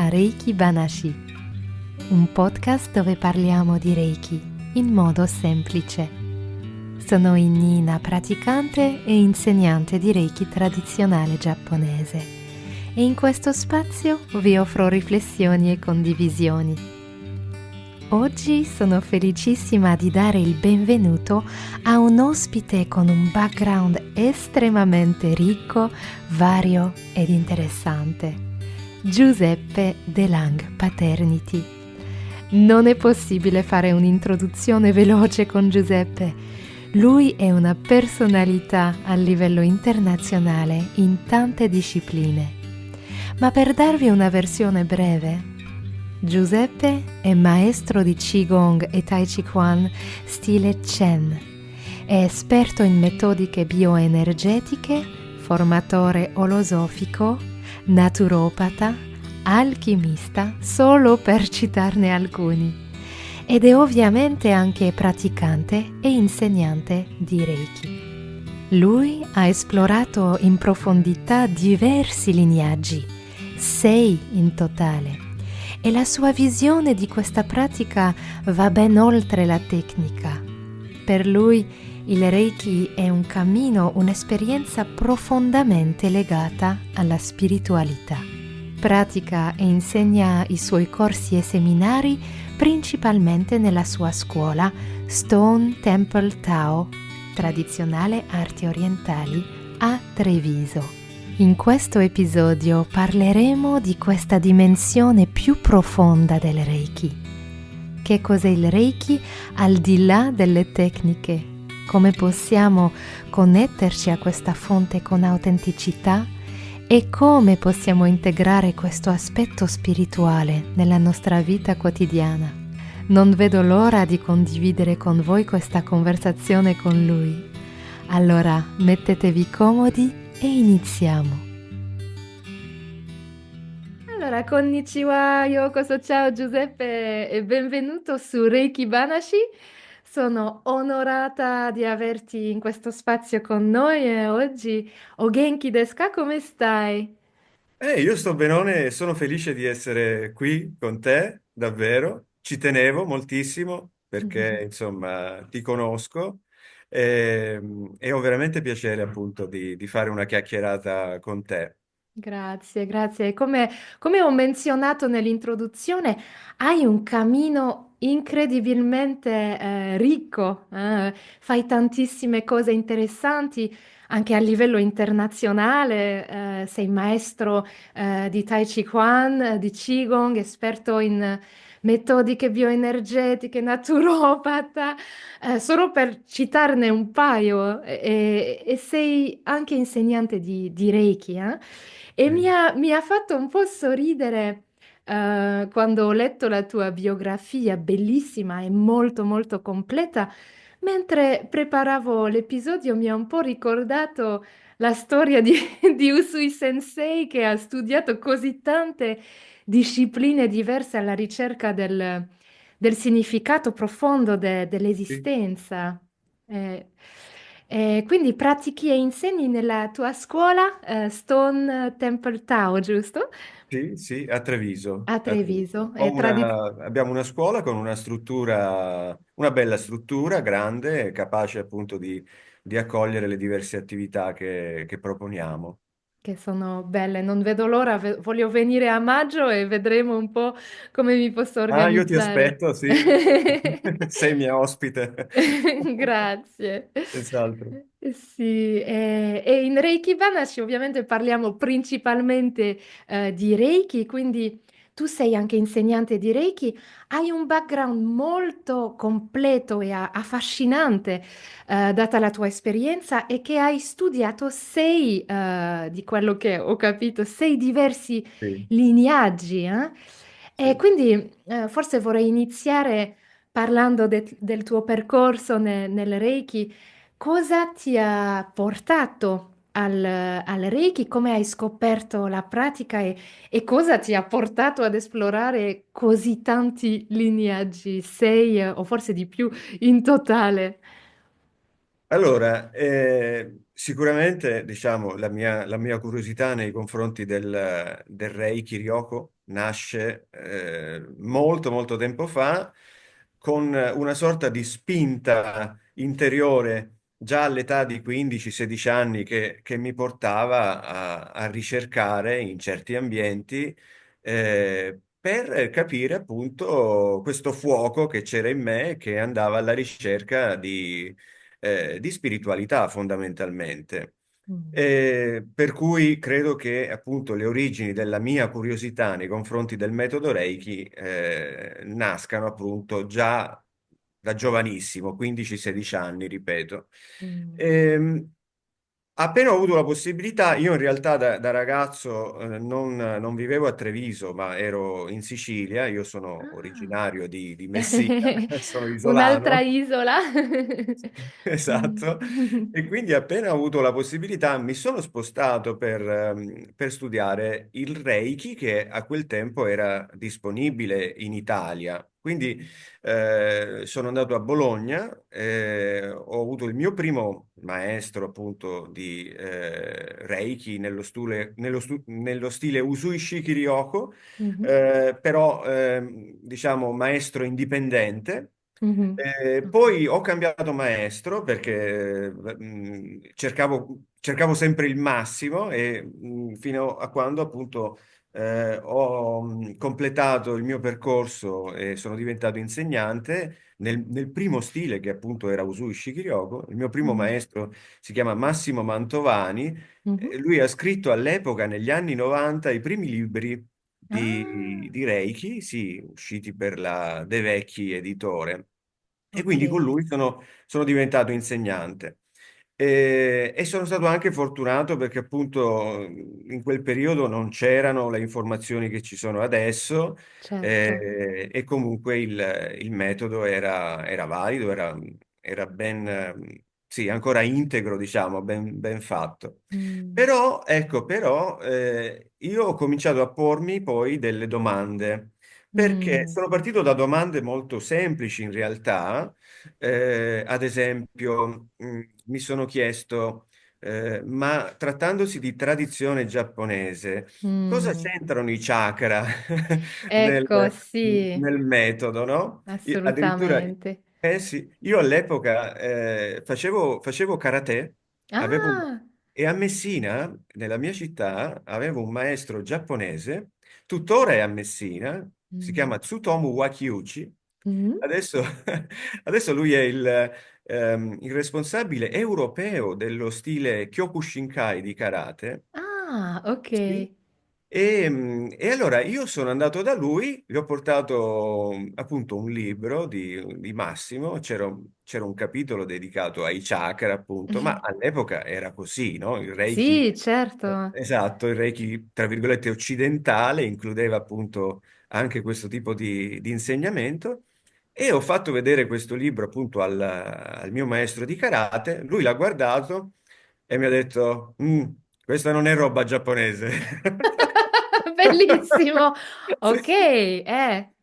a Reiki Banashi, un podcast dove parliamo di Reiki in modo semplice. Sono Nina, praticante e insegnante di Reiki tradizionale giapponese, e in questo spazio vi offro riflessioni e condivisioni. Oggi sono felicissima di dare il benvenuto a un ospite con un background estremamente ricco, vario ed interessante. Giuseppe Delang Paternity. Non è possibile fare un'introduzione veloce con Giuseppe. Lui è una personalità a livello internazionale in tante discipline. Ma per darvi una versione breve, Giuseppe è maestro di Qigong e Tai Chi Chuan stile Chen. È esperto in metodiche bioenergetiche, formatore olosofico, naturopata, alchimista, solo per citarne alcuni. Ed è ovviamente anche praticante e insegnante di Reiki. Lui ha esplorato in profondità diversi lignaggi, 6 in totale, e la sua visione di questa pratica va ben oltre la tecnica. Per lui il Reiki è un cammino, un'esperienza profondamente legata alla spiritualità. Pratica e insegna i suoi corsi e seminari principalmente nella sua scuola Stone Temple Tao, tradizionale arti orientali, a Treviso. In questo episodio parleremo di questa dimensione più profonda del Reiki. Che cos'è il Reiki al di là delle tecniche? Come possiamo connetterci a questa fonte con autenticità e come possiamo integrare questo aspetto spirituale nella nostra vita quotidiana. Non vedo l'ora di condividere con voi questa conversazione con lui. Allora mettetevi comodi e iniziamo. Allora, konnichiwa, yokoso, ciao Giuseppe e benvenuto su Reiki Banashi. Sono onorata di averti in questo spazio con noi e oggi o genki desu ka? Come stai? Io sto benone e sono felice di essere qui con te, davvero. Ci tenevo moltissimo perché, insomma, ti conosco e ho veramente piacere, appunto, di fare una chiacchierata con te. Grazie, grazie. Come ho menzionato nell'introduzione, hai un cammino incredibilmente ricco, fai tantissime cose interessanti anche a livello internazionale, sei maestro di Tai Chi Chuan, di Qigong, esperto in metodiche bioenergetiche, naturopata, solo per citarne un paio, e sei anche insegnante di Reiki, eh? E Sì. mi ha fatto un po' sorridere quando ho letto la tua biografia, bellissima e molto molto completa. Mentre preparavo l'episodio mi ha un po' ricordato la storia di, di Usui Sensei che ha studiato così tante discipline diverse alla ricerca del significato profondo Sì, dell'esistenza. Eh, quindi pratichi e insegni nella tua scuola, Stone Temple Tao, giusto? sì, sì, a Treviso. A A Treviso. Treviso. È Abbiamo una scuola con una struttura, una bella struttura, grande, capace appunto di accogliere le diverse attività che proponiamo. che sono belle, non vedo l'ora, voglio venire a maggio e vedremo un po' come mi posso Ah, io ti organizzare. aspetto, sì. Sei mia ospite. Grazie. Senz'altro. Sì, e in Reiki Banashi ovviamente parliamo principalmente di Reiki, quindi tu sei anche insegnante di Reiki, hai un background molto completo e affascinante, data la tua esperienza e che hai studiato 6, di quello che ho capito, 6 diversi Sì, lignaggi, eh? E sì. quindi forse vorrei iniziare parlando del tuo percorso nel Reiki. Cosa ti ha portato al Reiki? Come hai scoperto la pratica e cosa ti ha portato ad esplorare così tanti lineaggi, 6 o forse di più in totale? Allora, sicuramente, diciamo, la mia curiosità nei confronti del Reiki Ryoko nasce molto molto tempo fa con una sorta di spinta interiore già all'età di 15-16 anni che mi portava a ricercare in certi ambienti per capire appunto questo fuoco che c'era in me che andava alla ricerca di spiritualità fondamentalmente. Mm. Per cui credo che appunto le origini della mia curiosità nei confronti del metodo Reiki nascano appunto già da giovanissimo, 15-16 anni, ripeto. Mm. Ehm, Appena ho avuto la possibilità, io in realtà da ragazzo non vivevo a Treviso, ma ero in Sicilia, io sono Ah. originario di Messina, sono Un'altra isolano. isola. Esatto. Mm. E quindi appena ho avuto la possibilità mi sono spostato per studiare il Reiki che a quel tempo era disponibile in Italia. Quindi sono andato a Bologna, ho avuto il mio primo maestro appunto di Reiki nello stile Usui Shikiri-Yoku, Mhm. però diciamo maestro indipendente. Mhm. Ok. Poi ho cambiato maestro perché cercavo sempre il massimo e fino a quando appunto ho completato il mio percorso e sono diventato insegnante nel primo stile che appunto era Usui Shikiryoku. Il mio primo Mhm. maestro si chiama Massimo Mantovani. Mhm. Lui ha scritto all'epoca, negli anni 90, i primi libri Ah, di Reiki, sì, usciti per la De Vecchi editore. E quindi con ok. lui sono diventato insegnante. E sono stato anche fortunato perché appunto in quel periodo non c'erano le informazioni che ci sono adesso Certo. e comunque il metodo era valido, era ben, sì, ancora integro, diciamo, ben fatto. Mm. Però, ecco, però io ho cominciato a pormi poi delle domande, perché Mm. sono partito da domande molto semplici in realtà. Ad esempio, mi sono chiesto, ma trattandosi di tradizione giapponese, cosa Mm. c'entrano i chakra nel, Ecco, sì, nel metodo, no? Addirittura, assolutamente. sì, io all'epoca facevo karate, avevo, Ah. e a Messina, nella mia città, avevo un maestro giapponese, tuttora è a Messina, si Mm. chiama Tsutomu Wakiuchi. Mm. Adesso, adesso lui è il responsabile europeo dello stile Kyokushinkai di karate. Ah, ok. Sì. E allora io sono andato da lui, gli ho portato appunto un libro di Massimo, c'era un capitolo dedicato ai chakra, appunto, ma all'epoca era così, no? Il Reiki, Sì, certo. esatto, il Reiki, tra virgolette, occidentale, includeva appunto anche questo tipo di insegnamento. E ho fatto vedere questo libro appunto al mio maestro di karate, lui l'ha guardato e mi ha detto, questa non è roba giapponese. Bellissimo. Sì. Ok,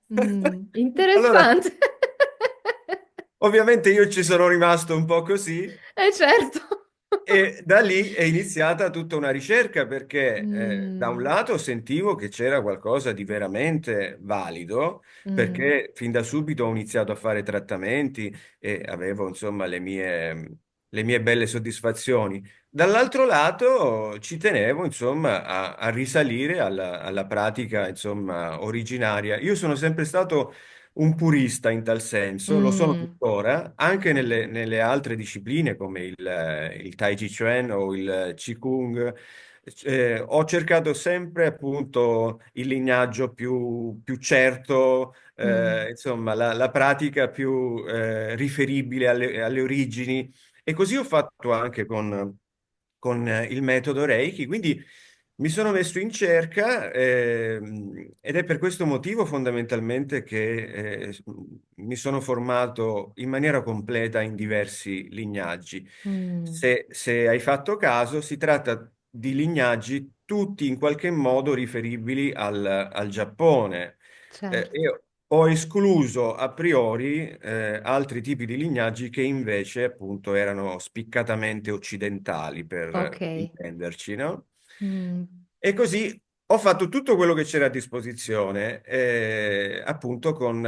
Allora, interessante. ovviamente io ci sono rimasto un po' così. Certo. E da lì è iniziata tutta una ricerca perché da un Mm, lato sentivo che c'era qualcosa di veramente valido, mm, perché fin da subito ho iniziato a fare trattamenti e avevo insomma le mie belle soddisfazioni. Dall'altro lato ci tenevo insomma a risalire alla pratica insomma originaria. Io sono sempre stato un purista in tal senso, lo sono mm, tuttora, anche nelle altre discipline come il Tai Chi Chuan o il Qigong. Ho cercato sempre appunto il lignaggio più certo, mm, insomma la pratica più riferibile alle origini e così ho fatto anche con il metodo Reiki, quindi mi sono messo in cerca ed è per questo motivo fondamentalmente che mi sono formato in maniera completa in diversi lignaggi. mm. Se hai fatto caso, si tratta di lignaggi tutti in qualche modo riferibili al Giappone. Certo. Io ho escluso a priori altri tipi di lignaggi che invece appunto erano spiccatamente occidentali Ok. per intenderci, no? Mm. E così Ho fatto tutto quello che c'era a disposizione, appunto con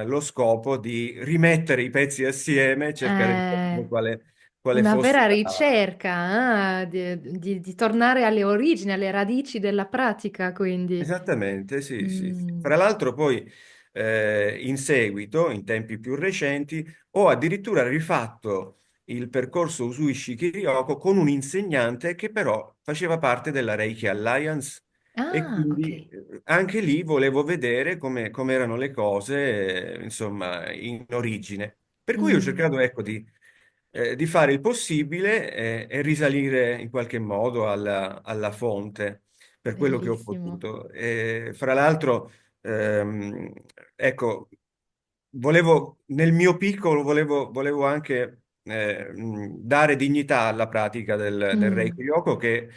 lo scopo di rimettere i pezzi assieme e cercare di capire Eh, quale una fosse vera la... ricerca, di tornare alle origini, alle radici della pratica, quindi. Esattamente, sì, sì, sì. Mm, Fra l'altro poi in seguito, in tempi più recenti, ho addirittura rifatto il percorso Usui Shikiri-Yoko con un insegnante che però faceva parte della Reiki Alliance e ah, ok. quindi anche lì volevo vedere come erano le cose, insomma, in origine. Per cui ho Mm, cercato, ecco, di fare il possibile e risalire in qualche modo alla fonte per quello che ho bellissimo. potuto. E, fra l'altro, ehm, ecco, nel mio piccolo, volevo anche dare dignità alla pratica del Reiki Mm. Yoko, che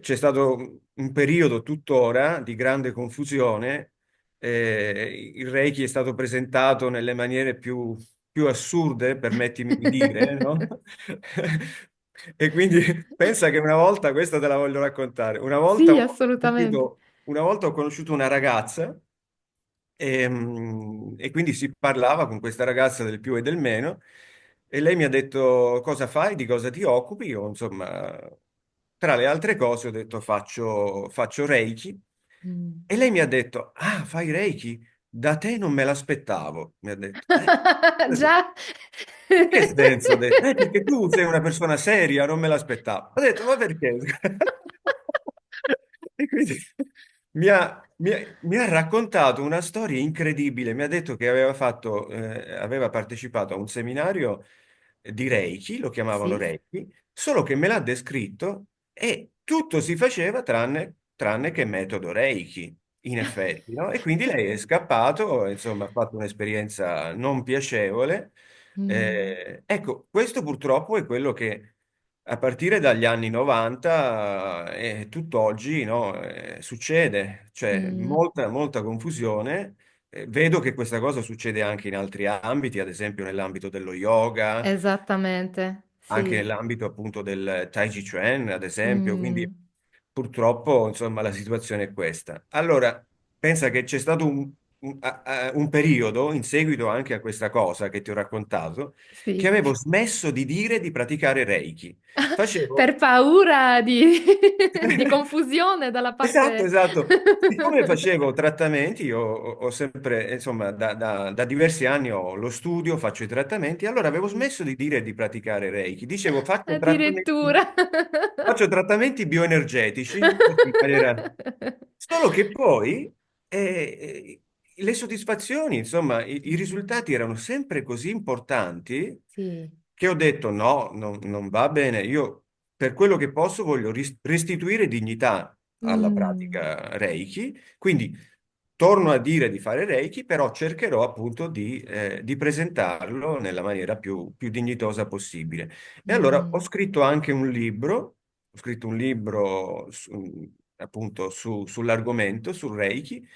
c'è stato un periodo tuttora di grande confusione. Il Reiki è stato presentato nelle maniere più assurde, permettimi di dire, no? E quindi pensa che una volta, questa te la voglio raccontare, Sì, assolutamente. una volta ho conosciuto una ragazza e quindi si parlava con questa ragazza del più e del meno e lei mi ha detto cosa fai, di cosa ti occupi? Io, insomma, tra le altre cose ho detto faccio Reiki Mm. e lei mi ha detto, ah, fai Reiki? Da te non me l'aspettavo, mi ha detto. Già. In che senso? Ho detto, perché tu sei una persona seria, non me l'aspettavo. Ho detto, ma perché? E quindi mi ha raccontato una storia incredibile. Mi ha detto che aveva partecipato a un seminario di Reiki, lo chiamavano Sì. Reiki, solo che me l'ha descritto e tutto si faceva tranne che metodo Reiki, in effetti, no? E quindi lei è scappato, insomma, ha fatto un'esperienza non piacevole. Mm, Ecco, questo purtroppo è quello che a partire dagli anni 90 e tutt'oggi, no, succede, cioè mm, molta confusione. Vedo che questa cosa succede anche in altri ambiti, ad esempio nell'ambito dello yoga, esattamente, anche sì. nell'ambito appunto del Tai Chi Chuan, ad esempio, quindi Mm, purtroppo insomma la situazione è questa. Allora, pensa che c'è stato un periodo, in seguito anche a questa cosa che ti ho raccontato, che sì. avevo smesso di dire di praticare Reiki. Per Facevo... paura di confusione dalla Esatto, parte. esatto. Siccome facevo trattamenti, io ho sempre, insomma, da diversi anni ho lo studio, faccio i trattamenti, allora avevo Sì. smesso di dire di praticare Reiki. Dicevo, Addirittura. faccio trattamenti bioenergetici, così, in maniera... Solo che poi le soddisfazioni, insomma, i risultati erano sempre così importanti Sì. che ho detto no, non va bene. Io per quello che posso voglio restituire dignità alla Mm, pratica Reiki, quindi torno a dire di fare Reiki, però cercherò appunto di presentarlo nella maniera più dignitosa possibile. E allora mm. ho scritto un libro appunto sull'argomento, sul Reiki,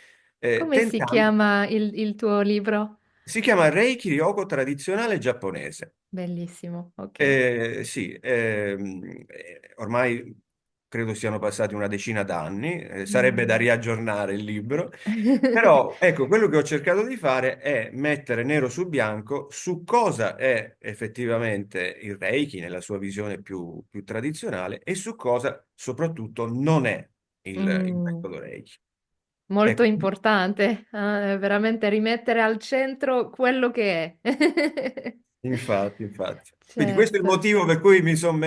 Come si tentando, chiama il tuo libro? si chiama Reiki Ryogo tradizionale giapponese. Bellissimo, ok. Sì, ormai credo siano passati una decina d'anni, sarebbe da Mm. riaggiornare il libro, però ecco, quello che ho cercato di fare è mettere nero su bianco su cosa è effettivamente il Reiki nella sua visione più tradizionale e su cosa soprattutto non è il Mm. metodo Reiki. Molto Ecco, importante, veramente rimettere al centro quello che è. infatti, infatti. Quindi questo è il Certo. motivo per cui mi sono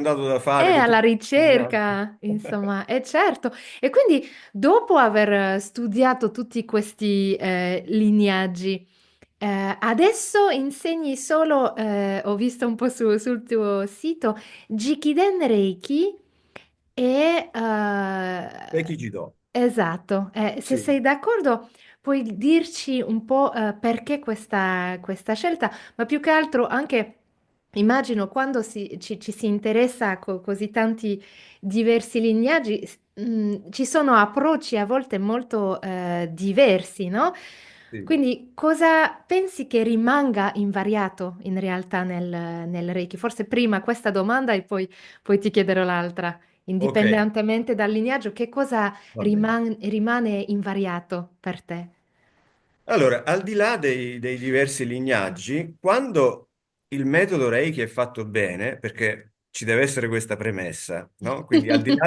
dato da È fare con alla tutti questi viaggi. ricerca, insomma, è certo. E quindi dopo aver studiato tutti questi lineaggi, adesso insegni solo, ho visto un po' sul tuo sito, Jikiden Reiki e... Reiki Jidō. esatto, se Sì, sei d'accordo puoi dirci un po' perché questa scelta, ma più che altro anche immagino quando ci si interessa a così tanti diversi lignaggi, ci sono approcci a volte molto diversi, no? sì. Quindi cosa pensi che rimanga invariato in realtà nel Reiki? Forse prima questa domanda e poi ti chiederò l'altra. Ok, indipendentemente dal lignaggio, che cosa va bene. rimane invariato per te? Allora, al di là dei diversi lignaggi, quando il metodo Reiki è fatto bene, perché ci deve essere questa premessa, no? Quindi al di là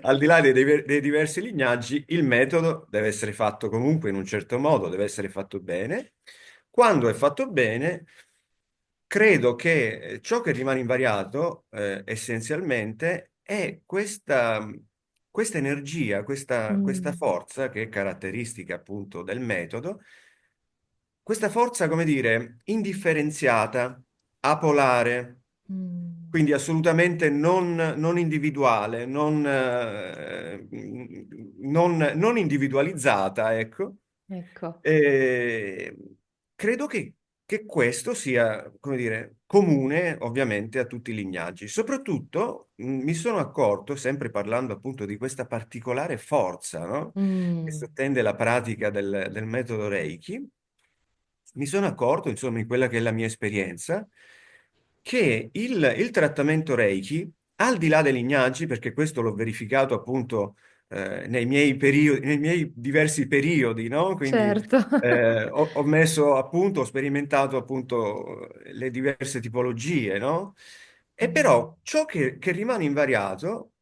al di là dei diversi lignaggi, il metodo deve essere fatto comunque in un certo modo, deve essere fatto bene. Quando è fatto bene, credo che ciò che rimane invariato, essenzialmente, è questa energia, questa Mm, forza che è caratteristica appunto del metodo, questa forza, come dire, indifferenziata, apolare, mm, quindi assolutamente non individuale, non individualizzata, ecco. ecco. E credo che questo sia, come dire, comune ovviamente a tutti i lignaggi. Soprattutto mi sono accorto, sempre parlando appunto di questa particolare forza, no? Che Mm, sottende la pratica del metodo Reiki, mi sono accorto, insomma, in quella che è la mia esperienza, che il trattamento Reiki, al di là dei lignaggi, perché questo l'ho verificato appunto nei miei periodi, nei miei diversi periodi, no? Quindi certo. ho messo appunto, ho sperimentato appunto le diverse tipologie, no? E Mm, però ciò che rimane invariato,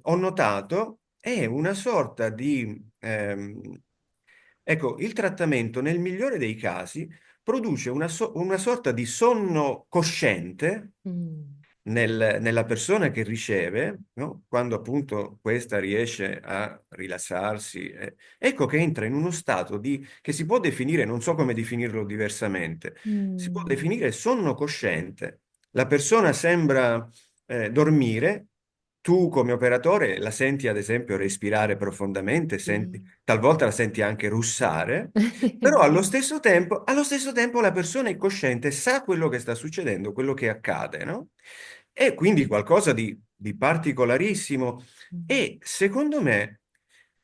ho notato, è una sorta di... ecco, il trattamento nel migliore dei casi produce una sorta di sonno cosciente mm, nella persona che riceve, no? Quando appunto questa riesce a rilassarsi, ecco che entra in uno stato che si può definire, non so come definirlo diversamente, si può mm, definire sonno cosciente. La persona sembra dormire, tu come operatore la senti ad esempio respirare profondamente, sì. talvolta la senti anche russare. È Però vero. allo stesso tempo la persona è cosciente, sa quello che sta succedendo, quello che accade, no? È quindi qualcosa di particolarissimo. Mm, E secondo me,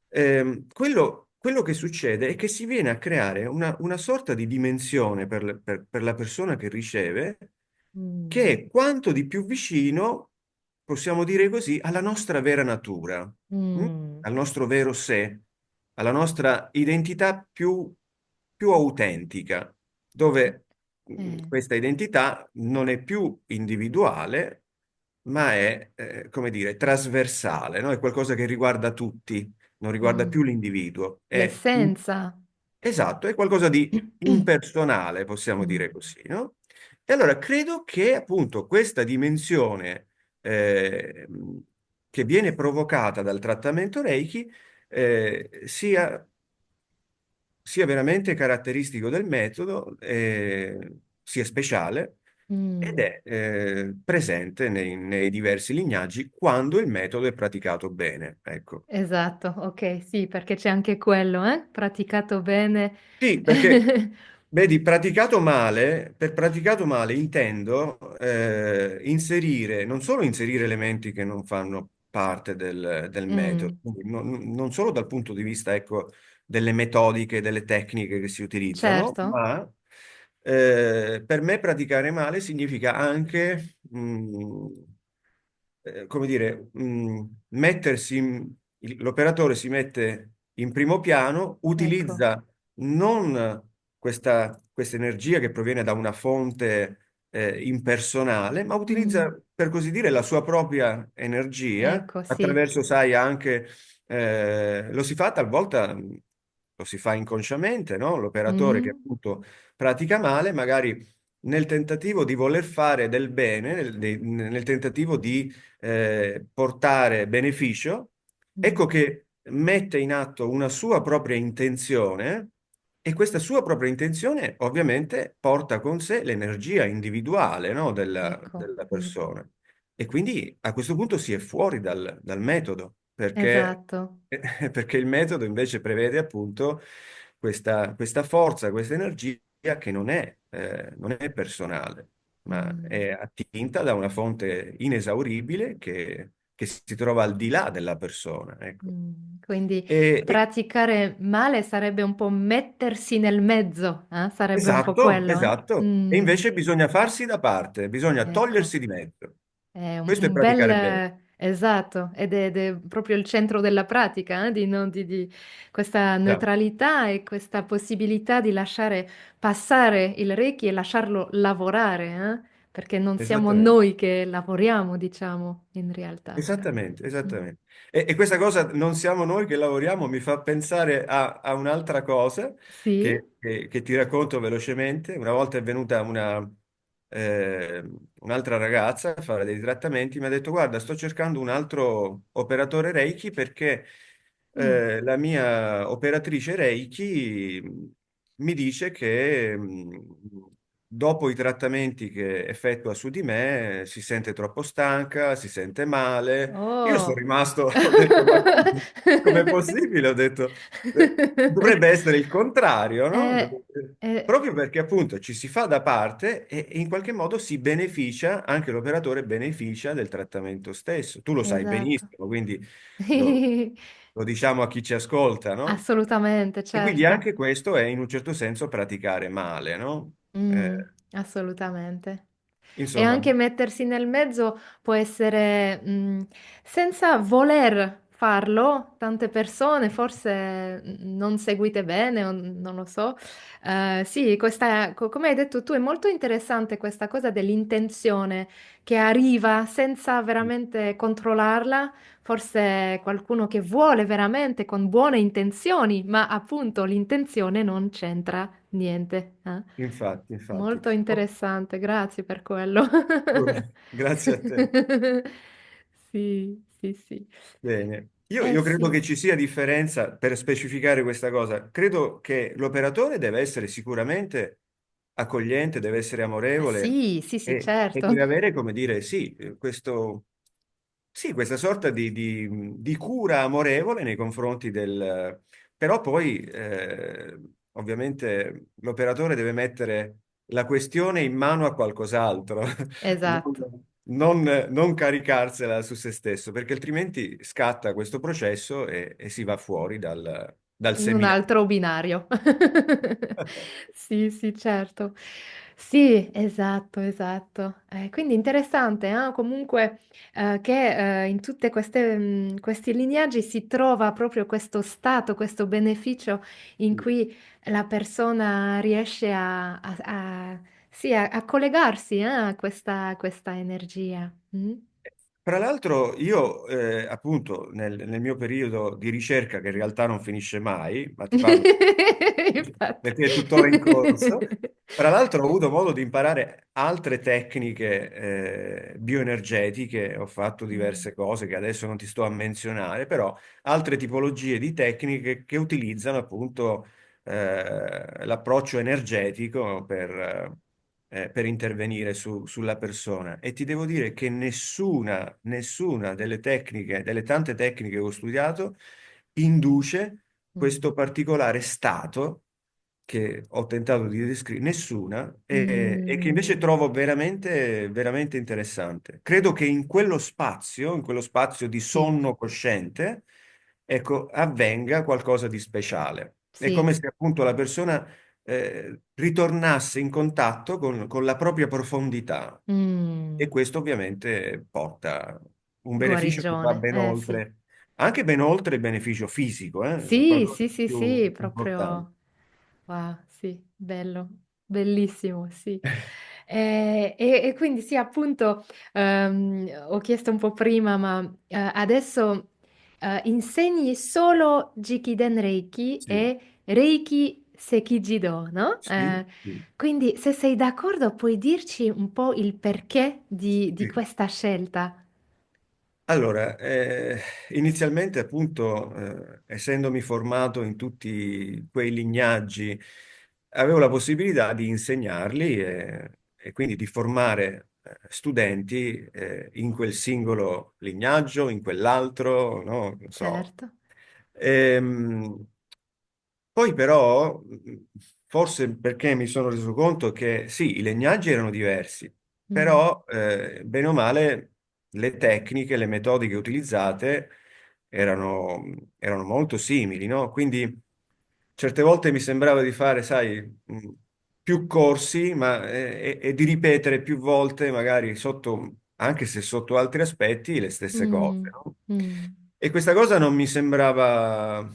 quello che succede è che si viene a creare una sorta di dimensione per la persona che riceve, che mm, è quanto di più vicino, possiamo dire così, alla nostra vera natura, mm, al nostro vero sé, alla nostra identità più autentica, dove eh, questa identità non è più individuale, ma è, come dire, trasversale, no? È qualcosa che riguarda tutti, non riguarda più mm. l'individuo. L'essenza. Esatto, è qualcosa di impersonale, possiamo Mm, dire così, no? E allora credo che appunto questa dimensione eh, che viene provocata dal trattamento Reiki sia veramente caratteristico del metodo, sia speciale ed mm. è presente nei diversi lignaggi quando il metodo è praticato bene. Ecco. Esatto, ok, sì, perché c'è anche quello, praticato bene. Sì, perché vedi, praticato male, per praticato male intendo inserire, non solo inserire elementi che non fanno parte del metodo, Mm, quindi non solo dal punto di vista, ecco, delle metodiche, delle tecniche che si utilizzano, certo. ma per me praticare male significa anche, come dire, l'operatore si mette in primo piano, Ecco. utilizza non questa energia che proviene da una fonte impersonale, ma Mm, utilizza, per così dire, la sua propria energia ecco, sì. attraverso, sai, anche, lo si fa talvolta, lo si fa inconsciamente, no? L'operatore che Mhm, appunto pratica male, magari nel tentativo di voler fare del bene, nel tentativo di portare beneficio, ecco mm, che mette in atto una sua propria intenzione e questa sua propria intenzione ovviamente porta con sé l'energia individuale, no, ecco. della Mm, persona. E quindi a questo punto si è fuori dal metodo, esatto. perché il metodo invece prevede appunto questa forza, questa energia che non è personale, ma Mm, è attinta da una fonte inesauribile che si trova al di là della persona. Ecco. quindi E praticare male sarebbe un po' mettersi nel mezzo, sarebbe un po' esatto, quello, eh? esatto. E invece bisogna farsi da parte, bisogna Ecco. togliersi di mezzo. È Questo è un bel, praticare bene. esatto, ed è proprio il centro della pratica, di, di questa Bravo. neutralità e questa possibilità di lasciare passare il Reiki e lasciarlo lavorare, perché non siamo Esattamente. noi che lavoriamo, diciamo, in realtà. Esattamente, Mm. esattamente. E questa cosa non siamo noi che lavoriamo, mi fa pensare a un'altra cosa Sì? che ti racconto velocemente. Una volta è venuta eh, un'altra ragazza a fare dei trattamenti, mi ha detto: Guarda, sto cercando un altro operatore Reiki perché Mm. la mia operatrice Reiki mi dice che dopo i trattamenti che effettua su di me si sente troppo stanca, si sente male. Io sono Oh. rimasto, ho detto, ma com'è possibile? Ho detto, dovrebbe essere il contrario, no? Eh, eh, Proprio perché appunto ci si fa da parte e in qualche modo si beneficia, anche l'operatore beneficia del trattamento stesso. Tu lo sai esatto. benissimo, quindi lo, lo diciamo a chi ci ascolta, no? Assolutamente, E quindi certo. anche questo è in un certo senso praticare male, no? Mm, assolutamente. E Insomma, anche mettersi nel mezzo può essere, senza voler farlo, tante persone forse non seguite bene, o non lo so. Sì, questa, come hai detto tu, è molto interessante questa cosa dell'intenzione che arriva senza veramente controllarla. Forse qualcuno che vuole veramente con buone intenzioni, ma appunto l'intenzione non c'entra niente. infatti, infatti. Molto Oh, interessante, grazie per quello. grazie a te. Sì, sì, sì. Bene. Eh Io credo sì, che ci sia differenza per specificare questa cosa. Credo che l'operatore deve essere sicuramente accogliente, deve essere amorevole sì, sì, sì, e certo. deve avere, come dire, sì, sì, questa sorta di cura amorevole nei confronti del. Però poi, ovviamente, l'operatore deve mettere la questione in mano a qualcos'altro, Esatto, non caricarsela su se stesso, perché altrimenti scatta questo processo e si va fuori dal in un seminario. altro binario. Sì, sì, certo. Sì, esatto, esatto. Quindi interessante, comunque che in tutte queste, questi lineaggi si trova proprio questo stato, questo beneficio in cui la persona riesce sì, a collegarsi a questa energia. Mm? Tra l'altro, io appunto nel mio periodo di ricerca, che in realtà non finisce mai, ma ti parlo Infatti. perché è tuttora in corso, tra l'altro ho avuto modo di imparare altre tecniche bioenergetiche, ho fatto Mm, diverse cose che adesso non ti sto a menzionare, però altre tipologie di tecniche che utilizzano appunto l'approccio energetico per intervenire sulla persona. E ti devo dire che nessuna delle tecniche, delle tante tecniche che ho studiato, induce mm, questo particolare stato che ho tentato di descrivere, nessuna, e che invece mm, trovo veramente, veramente interessante. Credo che in quello spazio di sì, sonno cosciente, ecco, avvenga qualcosa di speciale. È come sì. se appunto la persona ritornasse in contatto con la propria profondità. E Mm, questo ovviamente porta un beneficio che va guarigione, ben sì. oltre, anche ben oltre il beneficio fisico, Sì, qualcosa sì, di sì, più sì, importante. proprio. Wow, sì, bello, bellissimo, sì. E quindi sì, appunto, ho chiesto un po' prima, ma adesso insegni solo Jikiden Reiki Sì, e Reiki Sekijido, no? sì, sì. Quindi se sei d'accordo puoi dirci un po' il perché di Sì. questa scelta? Allora, inizialmente appunto, essendomi formato in tutti quei lignaggi, avevo la possibilità di insegnarli e quindi di formare studenti in quel singolo lignaggio, in quell'altro, no? Non so. Certo. Ehm, Poi però, forse perché mi sono reso conto che sì, i legnaggi erano diversi, Mm, però bene o male le tecniche, le metodiche utilizzate erano, erano molto simili, no? Quindi certe volte mi sembrava di fare, sai, più corsi, ma e di ripetere più volte, magari sotto anche se sotto altri aspetti le stesse cose, Mm, no? mm. E questa cosa non mi sembrava,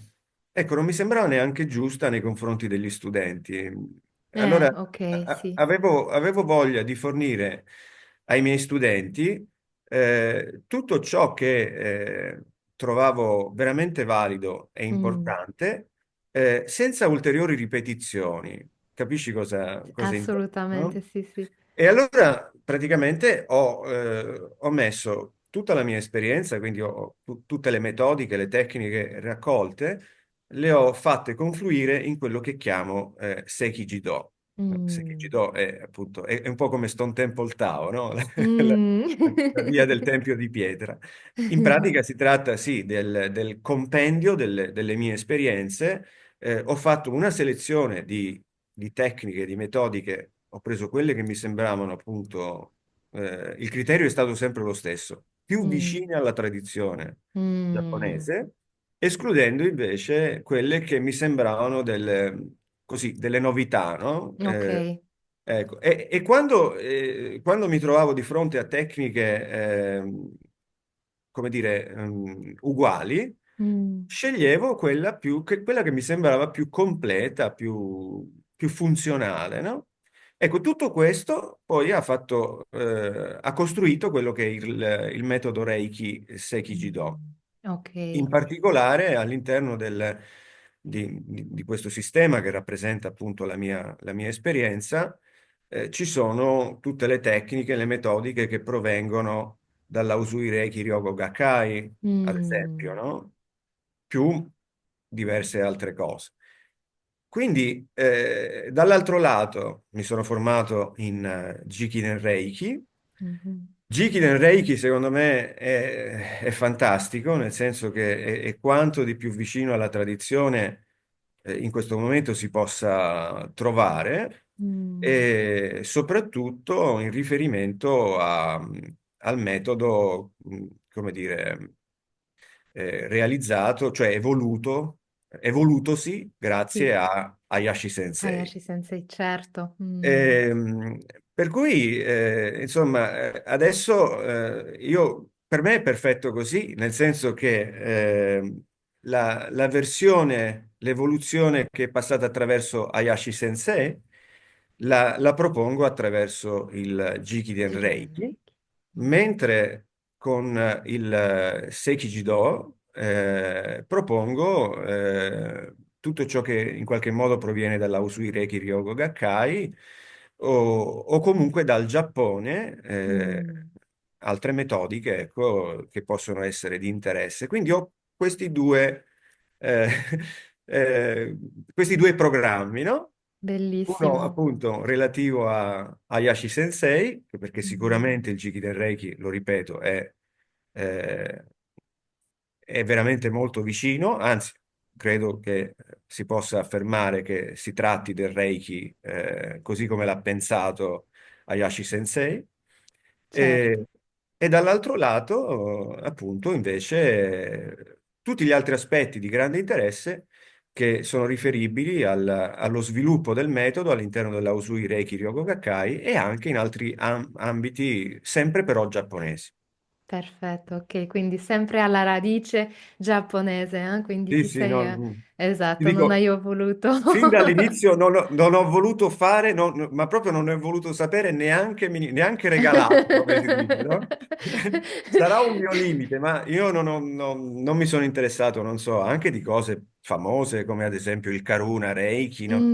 ecco, non mi sembrava neanche giusta nei confronti degli studenti. Allora, Ok, sì. avevo voglia di fornire ai miei studenti tutto ciò che trovavo veramente valido e Mm, importante, senza ulteriori ripetizioni. Capisci cosa intendo, assolutamente, no? sì, sì. E allora praticamente ho messo tutta la mia esperienza, quindi ho tutte le metodiche, le tecniche raccolte, le ho fatte confluire in quello che chiamo Sekijido. Mm, Sekijido è appunto è un po' come Stone Temple Tao, no? La, la via del mm. Tempio di pietra. In pratica si tratta, sì, del compendio delle mie esperienze. Ho fatto una selezione di tecniche, di metodiche, ho preso quelle che mi sembravano appunto, il criterio è stato sempre lo stesso, più Mm, vicine alla tradizione mm. giapponese, escludendo invece quelle che mi sembravano così, delle novità, no? Ok. Ecco. E quando mi trovavo di fronte a tecniche, come dire, uguali, Mm, sceglievo quella che mi sembrava più completa, più funzionale, no? Ecco, tutto questo poi ha costruito quello che è il metodo Reiki Sekijido. mm. Ok. In particolare all'interno di questo sistema che rappresenta appunto la mia esperienza, ci sono tutte le tecniche, le metodiche che provengono dalla Usui Reiki Ryogo Gakkai, ad esempio, Mm, no? Più diverse altre cose. Quindi, dall'altro lato, mi sono formato in Jikiden Reiki. mhm. Jikiden Reiki, secondo me, è fantastico, nel senso che è quanto di più vicino alla tradizione in questo momento si possa trovare, Mm, e soprattutto in riferimento al metodo, come dire, realizzato, cioè evolutosi grazie sì, a Hayashi Sensei. Hayashi Sensei, certo. Mm, Ehm, per cui, insomma, adesso per me è perfetto così, nel senso che la versione, l'evoluzione che è passata attraverso Hayashi Sensei, la propongo attraverso il Jikiden Jikiden Reiki, Reiki. Mm, mentre con il Sekijido propongo tutto ciò che in qualche modo proviene dalla Usui Reiki Ryogo Gakkai o comunque dal Giappone, mm. altre metodiche, ecco, che possono essere di interesse. Quindi ho eh, eh, questi due programmi, no? Uno Bellissimo. appunto relativo a Hayashi Sensei, perché Mm, sicuramente il Jiki del Reiki, lo ripeto, eh, è veramente molto vicino, anzi, credo che si possa affermare che si tratti del Reiki così come l'ha pensato Hayashi Sensei. certo. E, e dall'altro lato, appunto, invece, tutti gli altri aspetti di grande interesse che sono riferibili allo sviluppo del metodo all'interno della Usui Reiki Ryogo Gakkai e anche in altri ambiti, sempre però giapponesi. Perfetto, ok, quindi sempre alla radice giapponese, quindi Sì, ti sì, sei... ti esatto, non dico, hai voluto. fin dall'inizio non ho voluto fare, ma proprio non ne ho voluto sapere neanche regalato, come si dice, no? Sarà un mio limite, ma io non mi sono interessato, non so, anche di cose famose come ad esempio il Karuna, Reiki, non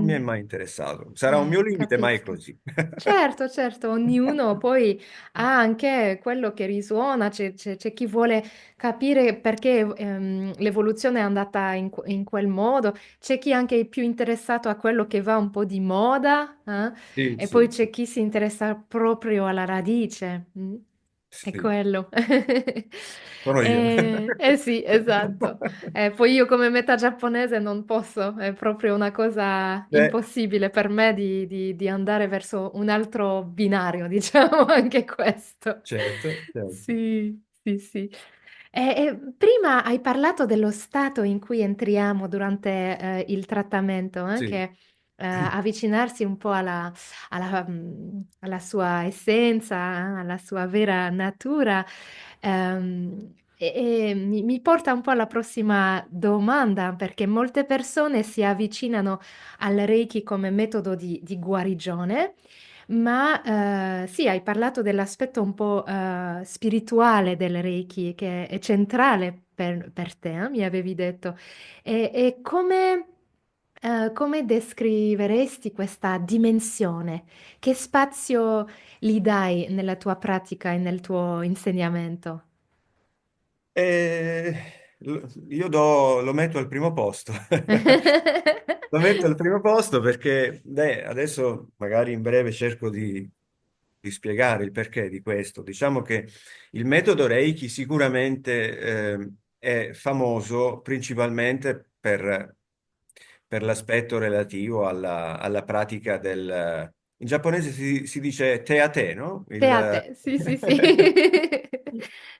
mi è Mm, mai interessato. Sarà un mio limite, ma è capisco. così. Certo, certo, ognuno poi ha anche quello che risuona, c'è chi vuole capire perché l'evoluzione è andata in quel modo, c'è chi anche è più interessato a quello che va un po' di moda, Sì, e poi sì, c'è chi si interessa proprio alla radice. È sì, quello. sono io. Sì, esatto. Poi io come metà giapponese non posso, è proprio una cosa Beh, impossibile per me di andare verso un altro binario, diciamo anche questo. certo, certo. Sì, sì, sì. Prima hai parlato dello stato in cui entriamo durante il trattamento, Sì, che avvicinarsi un po' alla sua essenza, alla sua vera natura. Mi porta un po' alla prossima domanda, perché molte persone si avvicinano al Reiki come metodo di guarigione, ma sì, hai parlato dell'aspetto un po' spirituale del Reiki, che è centrale per te, mi avevi detto. E come descriveresti questa dimensione? Che spazio gli dai nella tua pratica e nel tuo insegnamento? E lo metto al primo posto. Lo metto al primo posto perché, beh, adesso magari in breve cerco di spiegare il perché di questo. Diciamo che il metodo Reiki sicuramente è famoso principalmente per l'aspetto relativo alla pratica del... In giapponese si dice te a te, no? Te a te, sì, sì, sì.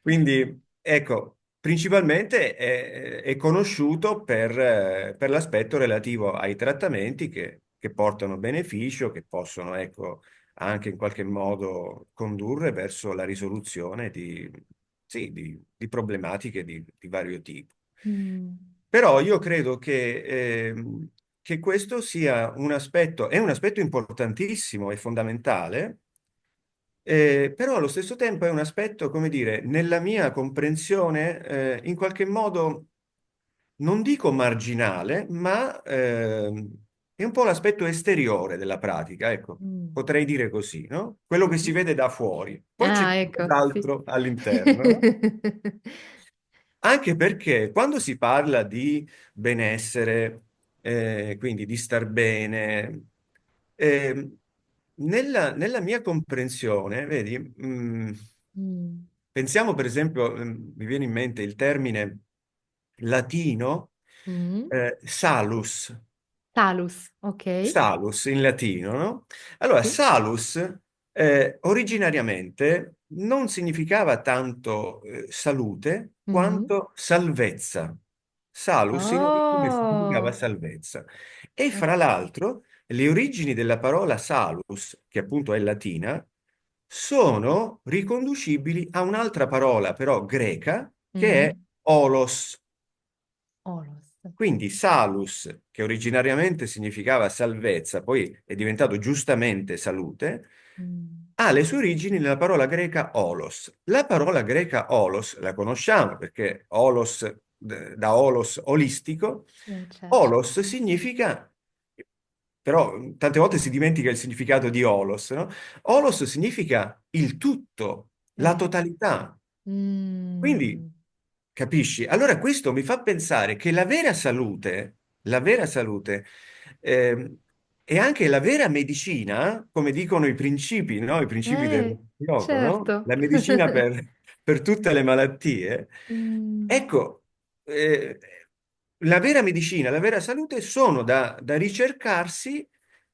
Quindi, ecco, principalmente è conosciuto per l'aspetto relativo ai trattamenti che portano beneficio, che possono, ecco, anche in qualche modo condurre verso la risoluzione sì, di problematiche di vario tipo. Mm, Però io credo che questo sia è un aspetto importantissimo e fondamentale, però allo stesso tempo è un aspetto, come dire, nella mia comprensione, in qualche modo, non dico marginale, ma è un po' l'aspetto esteriore della pratica, ecco, mm. potrei dire così, no? Quello che si Mhm. vede da fuori. Poi c'è Ah, ecco, sì. qualcos'altro all'interno, no? Anche perché quando si parla di benessere, quindi di star bene, ehm, nella mia comprensione, vedi, Mm, pensiamo per esempio, mi viene in mente il termine latino, mm. salus. Talus, ok. Salus in latino, no? Allora, Sì. salus originariamente non significava tanto salute Mhm. quanto salvezza. Salus in origine significava Oh, salvezza. E fra ok. l'altro, le origini della parola salus, che appunto è latina, sono riconducibili a un'altra parola, però greca, che è Mm. olos. Olos. Quindi salus, che originariamente significava salvezza, poi è diventato giustamente salute, Mm. ha le sue origini nella parola greca olos. La parola greca olos la conosciamo perché olos, da olos olistico, Certo. olos significa, però tante volte si dimentica il significato di olos, no? Olos significa il tutto, la Eh. totalità. Quindi, Mm. capisci? Allora questo mi fa pensare che la vera salute, ehm, e anche la vera medicina, come dicono i principi, no? I principi del yoga, no? Certo. La medicina per tutte le malattie. Mm. Ecco, eh, la vera medicina, la vera salute sono da ricercarsi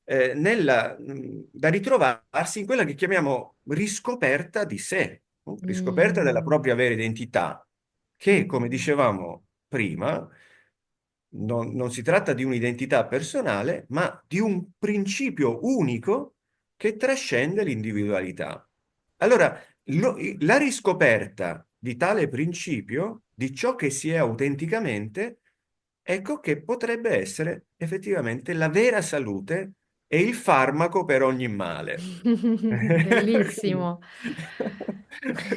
da ritrovarsi in quella che chiamiamo riscoperta di sé, no? Riscoperta della Mm. propria vera identità, che, come Mm. dicevamo prima, non si tratta di un'identità personale, ma di un principio unico che trascende l'individualità. Allora, la riscoperta di tale principio, di ciò che si è autenticamente, ecco che potrebbe essere effettivamente la vera salute e il farmaco per ogni male. Bellissimo.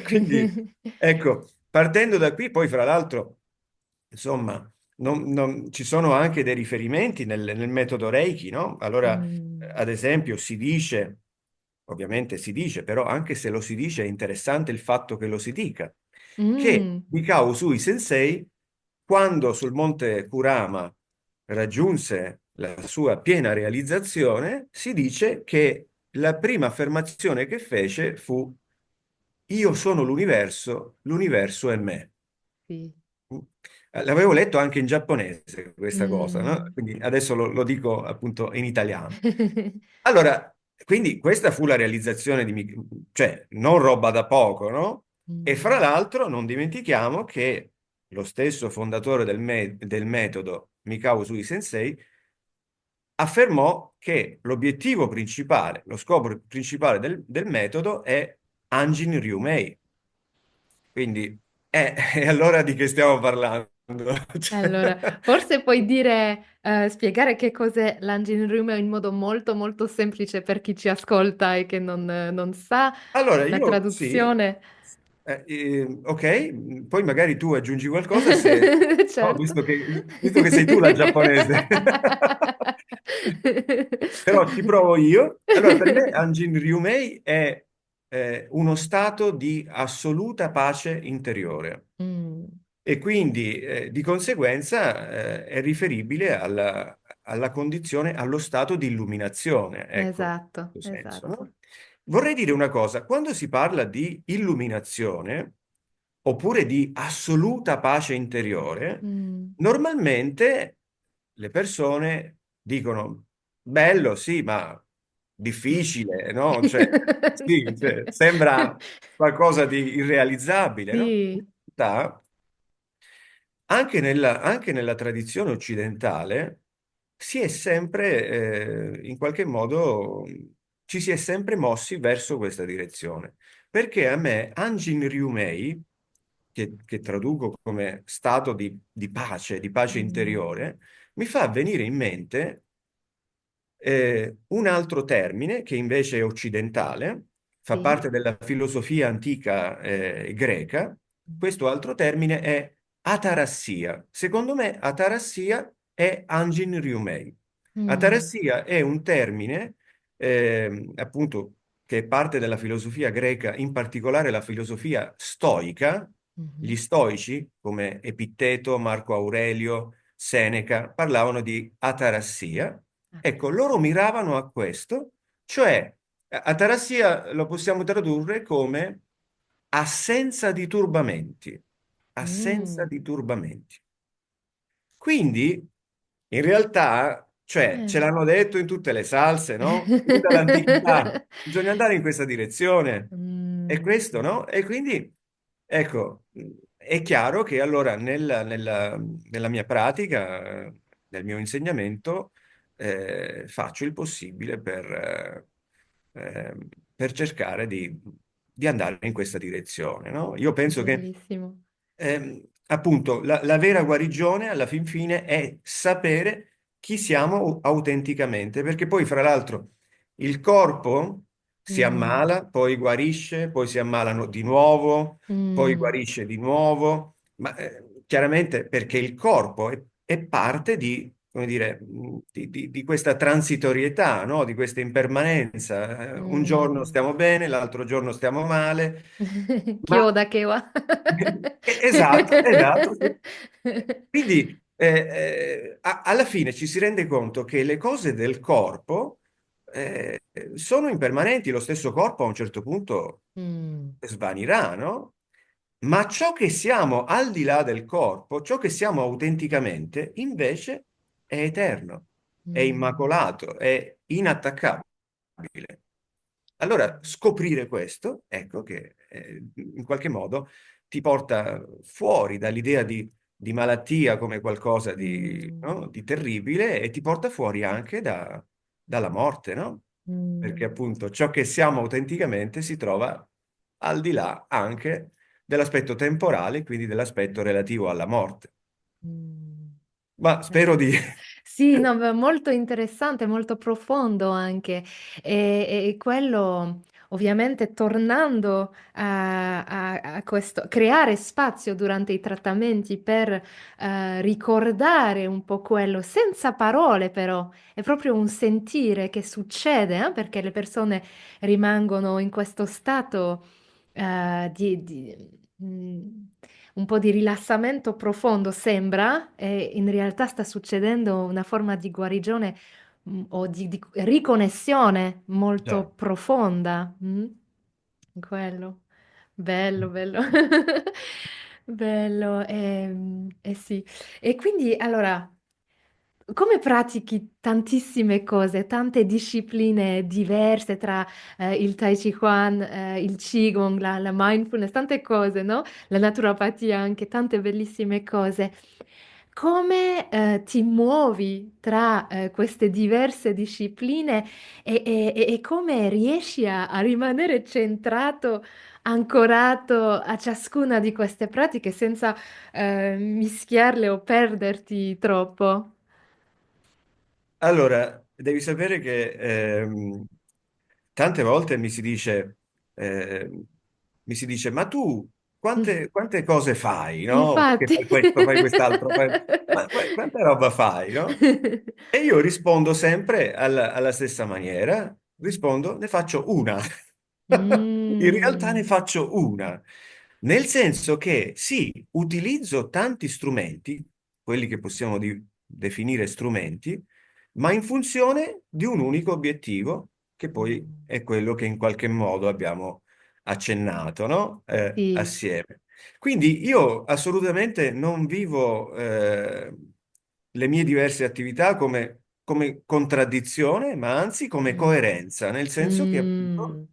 Quindi, ecco, partendo da qui, poi fra l'altro, insomma, ci sono anche dei riferimenti nel metodo Reiki, no? Allora, Mm. ad esempio, si dice, ovviamente si dice, però anche se lo si dice è interessante il fatto che lo si dica, che Mm. Mikao Usui Sensei, quando sul monte Kurama raggiunse la sua piena realizzazione, si dice che la prima affermazione che fece fu: Io sono l'universo, l'universo è me. Sì. L'avevo letto anche in giapponese questa cosa, no? Mm. Quindi adesso lo dico appunto in italiano. Allora, quindi questa fu la realizzazione cioè non roba da poco, no? E fra Mm. l'altro non dimentichiamo che lo stesso fondatore del metodo, Mikao Usui Sensei, affermò che l'obiettivo principale, lo scopo principale del metodo è Anjin Ryu-mei. Quindi, e allora di che stiamo parlando? Allora, forse puoi dire, spiegare che cos'è l'engine room in modo molto molto semplice per chi ci ascolta e che non sa Allora, la io sì, traduzione. ok, poi magari tu aggiungi qualcosa se... No, Certo. visto che sei tu la giapponese. Però ci provo io. Allora, per me Anjin Ryumei è uno stato di assoluta pace interiore Mm, e quindi di conseguenza è riferibile alla condizione, allo stato di illuminazione, ecco, esatto, in questo senso, esatto. no? Vorrei dire una cosa, quando si parla di illuminazione oppure di assoluta pace interiore, Mm. normalmente le persone dicono, bello, sì, ma difficile, no? Cioè, sì, cioè, sembra qualcosa di irrealizzabile, no? In Sì. realtà, anche nella tradizione occidentale si è sempre, in qualche modo, ci si è sempre mossi verso questa direzione. Perché a me Anjin Ryumei, che traduco come stato di pace Mm. interiore, mi fa venire in mente un altro termine che invece è occidentale, fa Sì. parte della filosofia antica greca. Questo altro termine è atarassia. Secondo me atarassia è Anjin Ryumei. Mm. Atarassia è un termine appunto che è parte della filosofia greca, in particolare la filosofia stoica. Gli Mhm. stoici, come Epitteto, Marco Aurelio, Seneca, parlavano di atarassia. Ecco, loro miravano a questo, cioè atarassia lo possiamo tradurre come assenza di turbamenti, assenza Mm. di turbamenti. Quindi, in realtà, cioè, ce Eh. l'hanno detto in tutte le salse, no? Fin dall'antichità, bisogna andare in questa direzione. È Mm. questo, no? E quindi, ecco, è chiaro che allora nella mia pratica, nel mio insegnamento, faccio il possibile per cercare di andare in questa direzione, no? Io penso che Bellissimo. appunto, la vera guarigione alla fin fine è sapere chi siamo autenticamente, perché poi, fra l'altro, il corpo si Mm. ammala, poi guarisce, poi si ammalano di nuovo, poi Mm. guarisce di nuovo, ma chiaramente perché il corpo è parte di, come dire, di questa transitorietà, no? Di questa impermanenza. Un giorno Mm. stiamo bene, l'altro giorno stiamo male, ma Kyoda che wa. esatto, esatto, sì. Quindi alla fine ci si rende conto che le cose del corpo sono impermanenti, lo stesso corpo a un certo punto Mm. svanirà, no? Ma ciò che siamo al di là del corpo, ciò che siamo autenticamente, invece è eterno, è Mm. immacolato, è inattaccabile. Allora, scoprire questo, ecco che in qualche modo ti porta fuori dall'idea di malattia come qualcosa di, Mm. no? Di terribile e ti porta fuori anche dalla morte, no? Perché Mm. appunto ciò che siamo autenticamente si trova al di là anche dell'aspetto temporale, quindi dell'aspetto relativo alla morte. Mm. Ma spero di... Bello. Sì, no, beh, molto interessante, molto profondo anche. E quello, ovviamente, tornando a questo, creare spazio durante i trattamenti per ricordare un po' quello, senza parole però, è proprio un sentire che succede, perché le persone rimangono in questo stato mm, un po' di rilassamento profondo sembra, e in realtà sta succedendo una forma di guarigione, o di riconnessione molto Già. profonda. Mm? Quello. Bello, bello. Bello, sì. E quindi allora, come pratichi tantissime cose, tante discipline diverse tra il Tai Chi Chuan, il Qigong, la mindfulness, tante cose, no? La naturopatia anche, tante bellissime cose. come ti muovi tra queste diverse discipline e come riesci a rimanere centrato, ancorato a ciascuna di queste pratiche senza mischiarle o perderti troppo? Allora, devi sapere che tante volte ehm, mi si dice, ma tu quante cose fai, no? Perché Infatti. fai questo, fai quest'altro, ma quanta roba fai, no? E io rispondo sempre alla stessa maniera, rispondo, ne faccio una. In realtà ne Mm, faccio una, nel senso che sì, utilizzo tanti strumenti, quelli che possiamo definire strumenti, ma in funzione di un unico obiettivo, che poi mm, è quello che in qualche modo abbiamo accennato, no? sì. Assieme. Quindi io assolutamente non vivo le mie diverse attività come contraddizione, ma anzi come Mm, coerenza, nel senso che appunto, mm,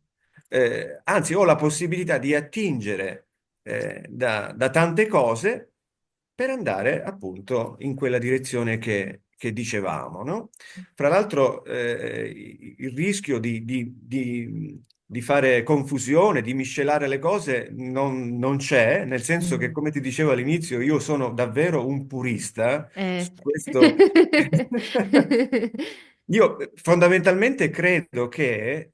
anzi ho la possibilità di attingere da tante cose per andare appunto in quella direzione che dicevamo, no? Fra l'altro, il rischio di fare confusione, di miscelare le cose non c'è, nel senso che, mm. come ti dicevo all'inizio, io sono davvero un purista su Eh. questo. Io fondamentalmente credo che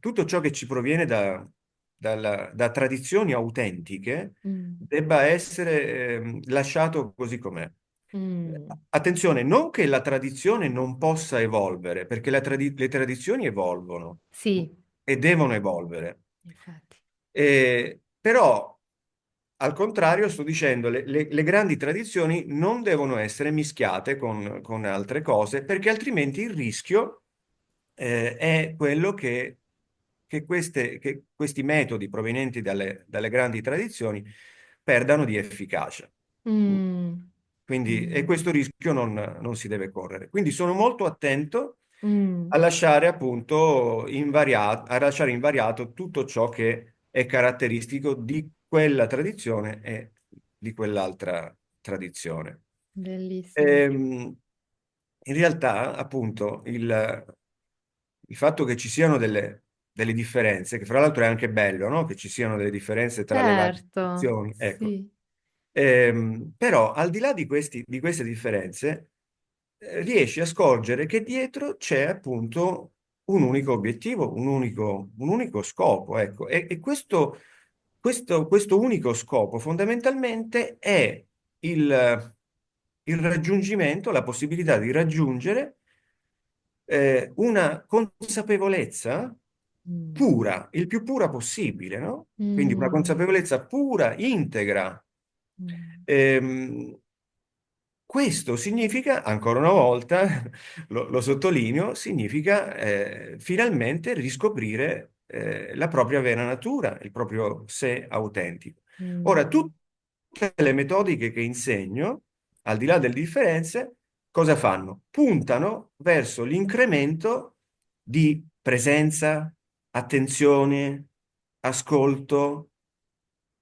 tutto ciò che ci proviene da tradizioni autentiche Mm, debba essere lasciato così com'è. mm. Attenzione, non che la tradizione non possa evolvere, perché le tradizioni evolvono Sì, e devono evolvere. infatti. Però, al contrario, sto dicendo, le grandi tradizioni non devono essere mischiate con altre cose, perché altrimenti il rischio è quello che questi metodi provenienti dalle grandi tradizioni perdano di efficacia. Mm, Quindi, e mm, questo rischio non si deve correre. Quindi sono molto attento a mm, lasciare appunto a lasciare invariato tutto ciò che è caratteristico di quella tradizione e di quell'altra tradizione. bellissimo. In realtà, appunto, il fatto che ci siano delle differenze, che fra l'altro è anche bello, no? Che ci siano delle differenze tra le varie Certo, tradizioni, ecco. sì. Però, al di là di queste differenze, riesci a scorgere che dietro c'è appunto un unico obiettivo, un unico scopo, ecco. E questo unico scopo fondamentalmente è il raggiungimento, la possibilità di raggiungere una consapevolezza Mm, pura, il più pura possibile, no? Quindi una mm, consapevolezza pura, integra. mm, Ehm, Questo significa, ancora una volta, lo sottolineo, significa finalmente riscoprire la propria vera natura, il proprio sé autentico. Ora, mm, tutte le metodiche che insegno, al di là delle differenze, cosa fanno? Puntano verso l'incremento di presenza, attenzione, ascolto,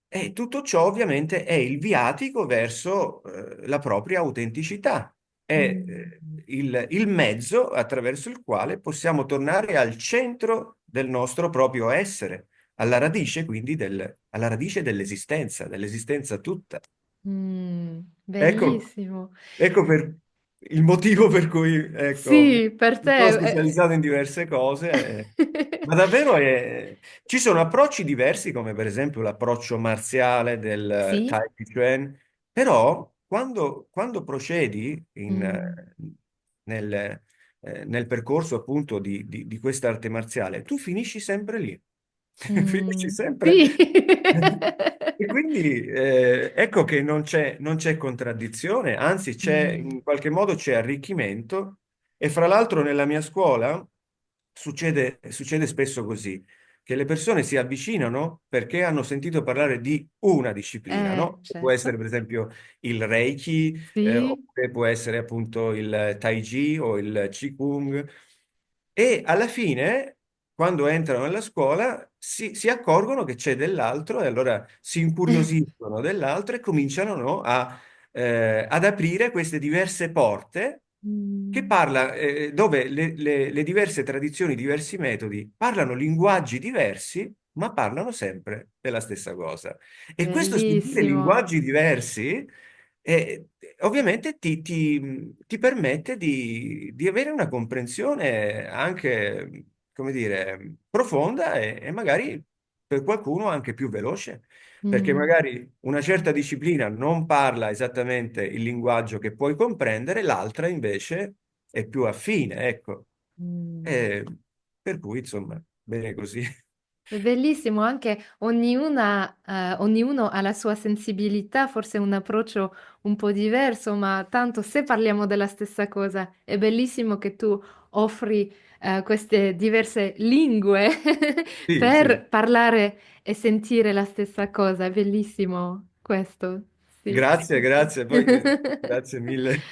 e tutto ciò ovviamente è il viatico verso la propria autenticità, è mm, il mezzo attraverso il quale possiamo tornare al centro del nostro proprio essere, alla radice quindi alla radice dell'esistenza tutta. Ecco, bellissimo. ecco il motivo per cui, ecco, Sì, per mi sono te. specializzato in diverse cose, ma davvero ci sono approcci diversi, come per esempio l'approccio marziale del Sì? Tai Chi Chuan, però quando procedi Mm, nel, nel percorso appunto di questa arte marziale, tu finisci sempre lì, finisci mm, sempre. sì. E quindi ecco che non c'è contraddizione, anzi Mm, in qualche modo c'è arricchimento e fra l'altro nella mia scuola succede spesso così, che le persone si avvicinano perché hanno sentito parlare di una disciplina, no? Può essere certo. per esempio il Reiki, Sì. oppure può essere appunto il Tai Chi o il Qigong. E alla fine, quando entrano nella scuola si accorgono che c'è dell'altro e allora si incuriosiscono dell'altro e cominciano, no, ad aprire queste diverse porte Mm. dove le diverse tradizioni, i diversi metodi parlano linguaggi diversi, ma parlano sempre della stessa cosa. E questo sentire Bellissimo. linguaggi diversi, eh, ovviamente ti permette di avere una comprensione anche, come dire, profonda e magari per qualcuno anche più veloce. Perché Mm, magari una certa disciplina non parla esattamente il linguaggio che puoi comprendere, l'altra invece è più affine, ecco. mm. E per cui, insomma, bene così. È bellissimo, anche ognuno ha la sua sensibilità, forse un approccio un po' diverso, ma tanto se parliamo della stessa cosa, è bellissimo che tu offri queste diverse lingue Sì, sì. per parlare e sentire la stessa cosa. È bellissimo questo, sì. Grazie, grazie, poi grazie mille.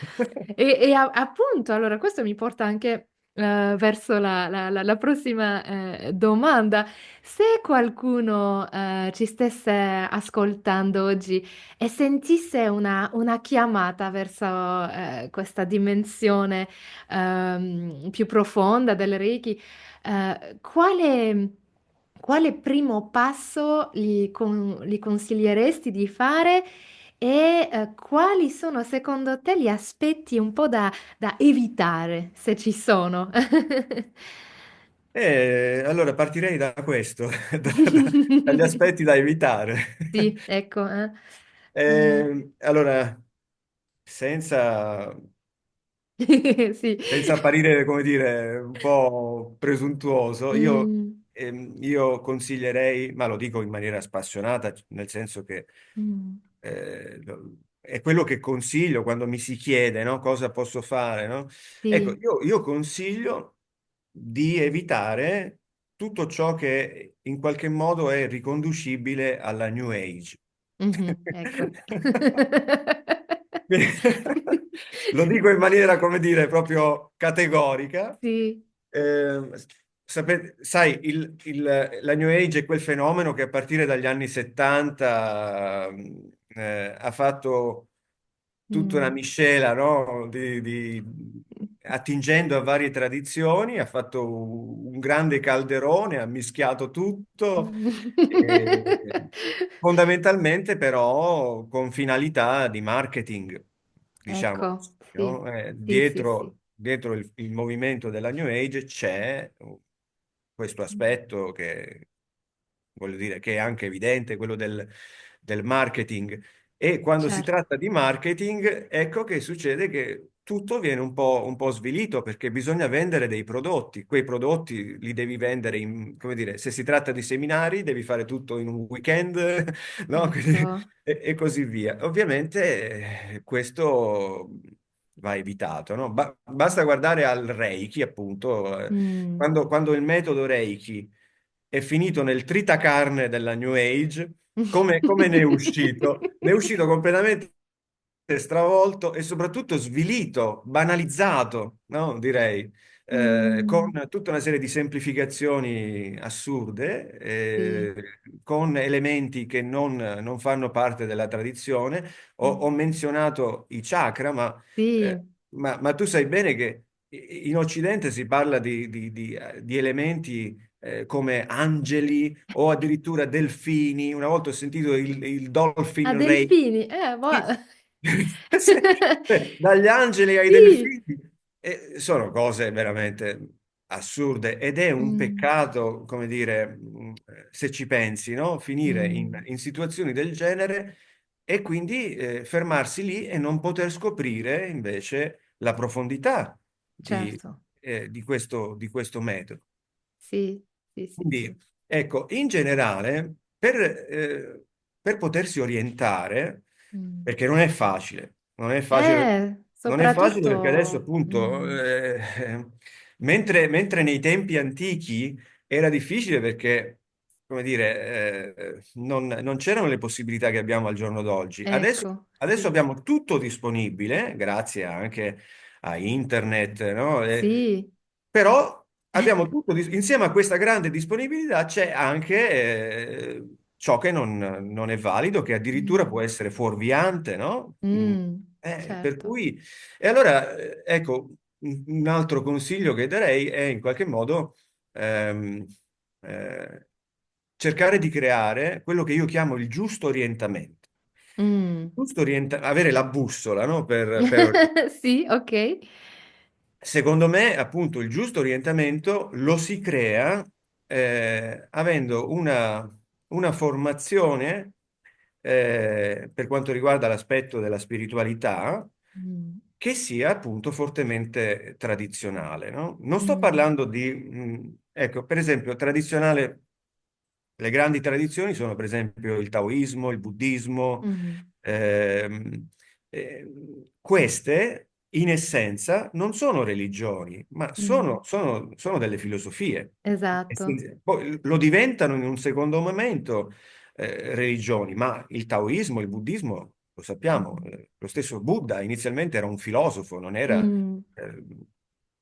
Appunto, allora, questo mi porta anche verso la prossima domanda. Se qualcuno ci stesse ascoltando oggi e sentisse una chiamata verso questa dimensione più profonda del Reiki, quale primo passo gli consiglieresti di fare? E quali sono secondo te gli aspetti un po' da evitare, se ci sono? Allora partirei da questo, dagli aspetti da evitare. Sì, ecco. Mm. Allora, senza, Sì. senza apparire, come dire, un po' presuntuoso, Mm, io consiglierei, ma lo dico in maniera spassionata, nel senso che mm, è quello che consiglio quando mi si chiede, no, cosa posso fare, no? Ecco, sì. io consiglio di evitare tutto ciò che in qualche modo è riconducibile alla New Age. Mhm, ecco. Lo dico in maniera, come dire, proprio categorica. Sì. Eh, sai, la New Age è quel fenomeno che a partire dagli anni 70 ha fatto tutta una Mm. miscela, no? Attingendo a varie tradizioni, ha fatto un grande calderone, ha mischiato tutto, e fondamentalmente però con finalità di marketing, diciamo Ecco, così, sì, no? sì, sì, sì. Dietro il movimento della New Age c'è questo aspetto che, voglio dire, che è anche evidente, quello del marketing. E quando si Certo. tratta di marketing, ecco che succede che tutto viene un po' svilito perché bisogna vendere dei prodotti. Quei prodotti li devi vendere come dire, se si tratta di seminari, devi fare tutto in un weekend, no? Ecco. E così via. Ovviamente questo va evitato, no? Basta guardare al Reiki, appunto. Mm. Quando il metodo Reiki è finito nel tritacarne della New Age, come ne è uscito? Ne è uscito completamente stravolto e soprattutto svilito, banalizzato, no? Direi, con Mm. tutta una serie di semplificazioni assurde, Sì. con elementi che non fanno parte della tradizione. Ho menzionato i chakra, Sì. ma tu sai bene che in Occidente si parla di elementi come angeli o addirittura delfini. Una volta ho sentito il A Dolphin Ray. delfini, Sì, dagli angeli ai sì. delfini. Sono cose veramente assurde ed è un Mm, peccato, come dire, se ci pensi, no? Finire mm, in situazioni del genere e quindi fermarsi lì e non poter scoprire invece la profondità certo, di questo metodo. sì, sì, sì, Quindi, sì. ecco, in generale, per potersi orientare, Mm. perché non è facile, non è facile perché adesso Soprattutto, appunto, mentre nei tempi antichi era difficile perché, come dire, non c'erano le possibilità che abbiamo al giorno d'oggi. Adesso, ecco, adesso sì, abbiamo tutto disponibile, grazie anche a internet, no? sì, Però abbiamo tutto, insieme a questa grande disponibilità c'è anche ciò che non è valido, che addirittura può Mm, essere fuorviante, no? Per certo. cui, e allora, ecco, un altro consiglio che darei è in qualche modo ehm, eh, cercare di creare quello che io chiamo il giusto orientamento. Mm. Avere la bussola, no? Per Sì, ok. Secondo me, appunto, il giusto orientamento lo si crea avendo una formazione per quanto riguarda l'aspetto della spiritualità Mm, che sia appunto fortemente tradizionale, no? Non sto mm, parlando di, ecco, per esempio, tradizionale, le grandi tradizioni sono per esempio il taoismo, il buddismo, mm, ehm, queste in essenza non sono religioni, ma mm. sono delle filosofie. Esatto. Poi lo diventano in un secondo momento religioni, ma il taoismo, il buddismo, lo sappiamo, Mm, lo stesso Buddha inizialmente era un filosofo, mm, eh,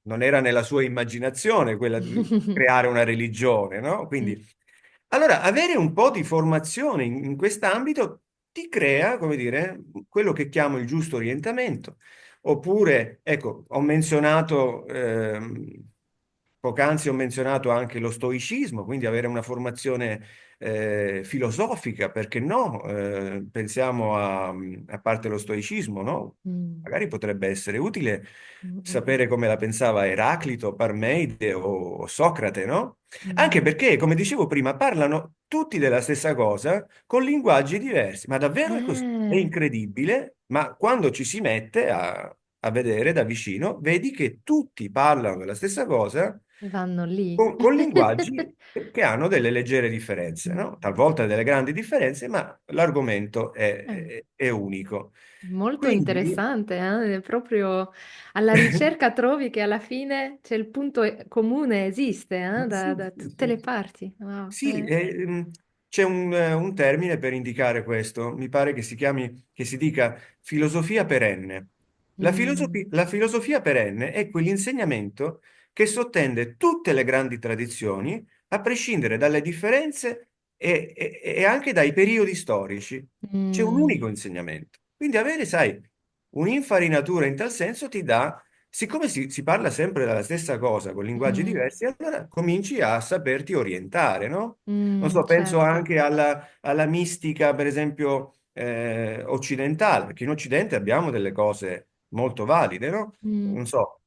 non era nella sua immaginazione quella di creare una religione, no? mm, Quindi, allora, avere un po' di formazione in quest'ambito ti crea, come dire, quello che chiamo il giusto orientamento. Oppure, ecco, ho menzionato, poc'anzi ho menzionato anche lo stoicismo, quindi avere una formazione filosofica, perché no? Pensiamo a parte lo stoicismo, no? mm, Magari potrebbe essere utile mm, mm, sapere come la pensava Eraclito, Parmeide o Socrate, no? Anche mm. perché, come dicevo prima, parlano tutti della stessa cosa con linguaggi diversi. Ma davvero è così? È Eh, incredibile, ma quando ci si mette a vedere da vicino, vedi che tutti parlano della stessa cosa vanno lì. con linguaggi che hanno delle leggere differenze, Mm. no? Talvolta delle grandi differenze, ma l'argomento Eh, è unico. molto Quindi, interessante, È proprio alla ricerca trovi che alla fine c'è il punto comune esiste, da, sì, da sì, tutte le sì. parti. Wow, Sì, c'è un termine per indicare questo, mi pare che si dica filosofia perenne. Mm, La filosofia perenne è quell'insegnamento che sottende tutte le grandi tradizioni, a prescindere dalle differenze e anche dai periodi storici. C'è un mm, unico insegnamento. Quindi avere, sai, un'infarinatura in tal senso ti dà, siccome si parla sempre della stessa cosa con linguaggi mm, diversi, allora cominci a saperti orientare, no? Non so, penso certo. anche alla mistica, per esempio, occidentale, perché in Occidente abbiamo delle cose molto valide, no? Mm, Non so,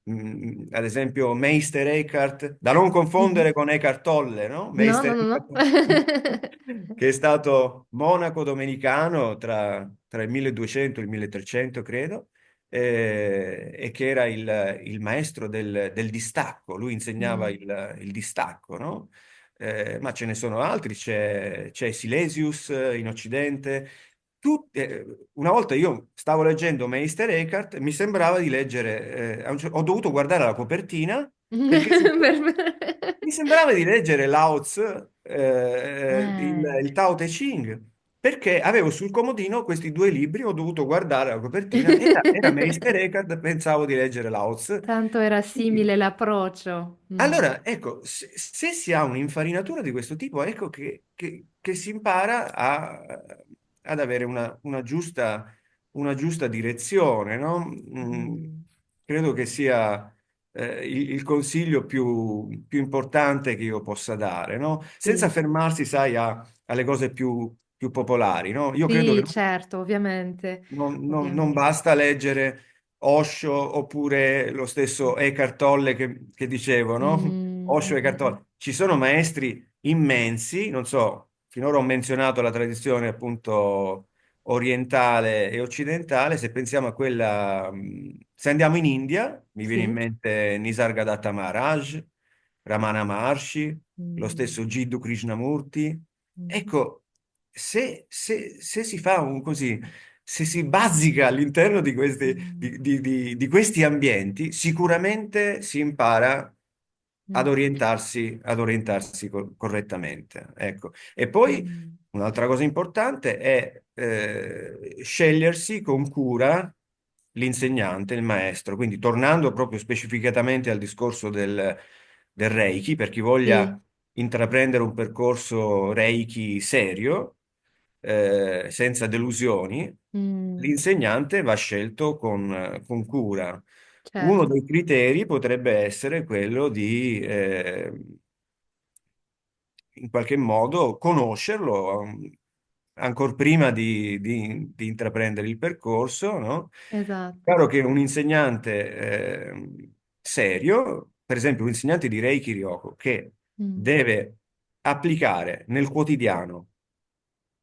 ad esempio Meister Eckhart, da non confondere mhm. con Eckhart Tolle, no? No, Meister no, no, no. Eckhart, che è stato monaco domenicano tra il 1200 e il 1300, credo, e che era il maestro del distacco. Lui insegnava Mm, il distacco, no? Ma ce ne sono altri, c'è Silesius in Occidente. Una volta io stavo leggendo Meister Eckhart, mi sembrava di leggere, ho dovuto guardare la copertina perché mi sembrava di leggere Lao Tzu, Eh, il Tao Te Ching, perché avevo sul comodino questi due libri, ho dovuto guardare la copertina, era Meister Eckhart, pensavo di leggere Lao Tzu. tanto era simile l'approccio. Mm, Allora, ecco, se si ha un'infarinatura di questo tipo, ecco che si impara ad avere una giusta direzione, no? mm, Credo che sia il consiglio più importante che io possa dare, no? Senza sì. fermarsi, sai, alle cose più popolari, no? Io credo che Sì, certo, ovviamente, non ovviamente. basta leggere Osho oppure lo stesso Eckhart Tolle che dicevo, no? Mm, Osho mm, e mm, Eckhart mm. Tolle. Ci sono maestri immensi, non so, finora ho menzionato la tradizione appunto orientale e occidentale, se pensiamo a quella, se andiamo in India, mi viene in Sì. mente Nisargadatta Maharaj, Ramana Maharshi, lo Mm, stesso Jiddu Krishnamurti. mhm, Ecco, se si fa un così, se si bazzica all'interno mm, di questi ambienti, sicuramente si impara mm, ad orientarsi correttamente. Ecco. E poi mm, un'altra cosa importante è scegliersi con cura l'insegnante, il maestro. Quindi tornando proprio specificatamente al discorso del Reiki, per chi voglia Sì. intraprendere un percorso Reiki serio, senza delusioni, Mm, l'insegnante va scelto con cura. Uno certo, dei criteri potrebbe essere quello di, in qualche modo, conoscerlo ancora prima di intraprendere il percorso, no? esatto. Chiaro che un insegnante serio, per esempio un insegnante di Reiki Ryoko, che Mm, deve applicare nel quotidiano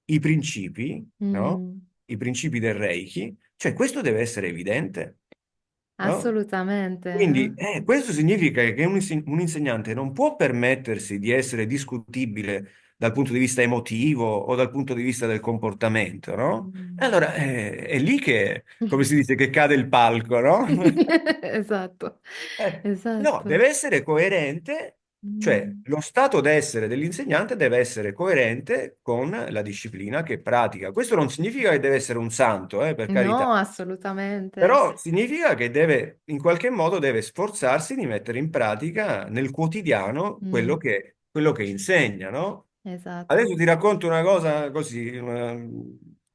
i principi, no? mm, I principi del Reiki, cioè questo deve essere evidente, no? assolutamente. Quindi questo significa che un insegnante non può permettersi di essere discutibile dal punto di vista emotivo o dal punto di vista del comportamento, no? E Mm. allora è lì che, come si dice, che cade il palco, no? Esatto, No, esatto. deve essere coerente, cioè Mm. lo stato d'essere dell'insegnante deve essere coerente con la disciplina che pratica. Questo non significa che deve essere un santo, per No, carità. assolutamente. Però significa che deve, in qualche modo, deve sforzarsi di mettere in pratica nel quotidiano Mm, quello che insegna, no? esatto. Adesso ti racconto una cosa così,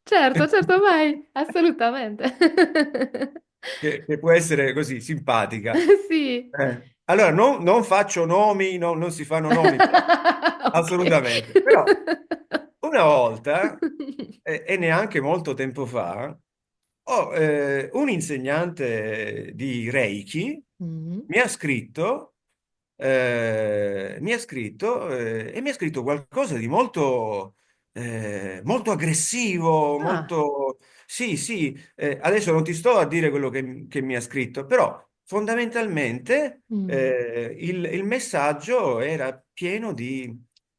Certo, certo, vai, assolutamente. che può essere così simpatica. Sì. Allora, non faccio nomi, non si fanno nomi, però, Ok. assolutamente. Però, una volta, e neanche molto tempo fa, un insegnante di Reiki Mm. mi ha scritto, e mi ha scritto qualcosa di molto aggressivo, Ah. molto... Sì, sì, adesso non ti sto a dire quello che mi ha scritto, però fondamentalmente Mm. il messaggio era pieno di,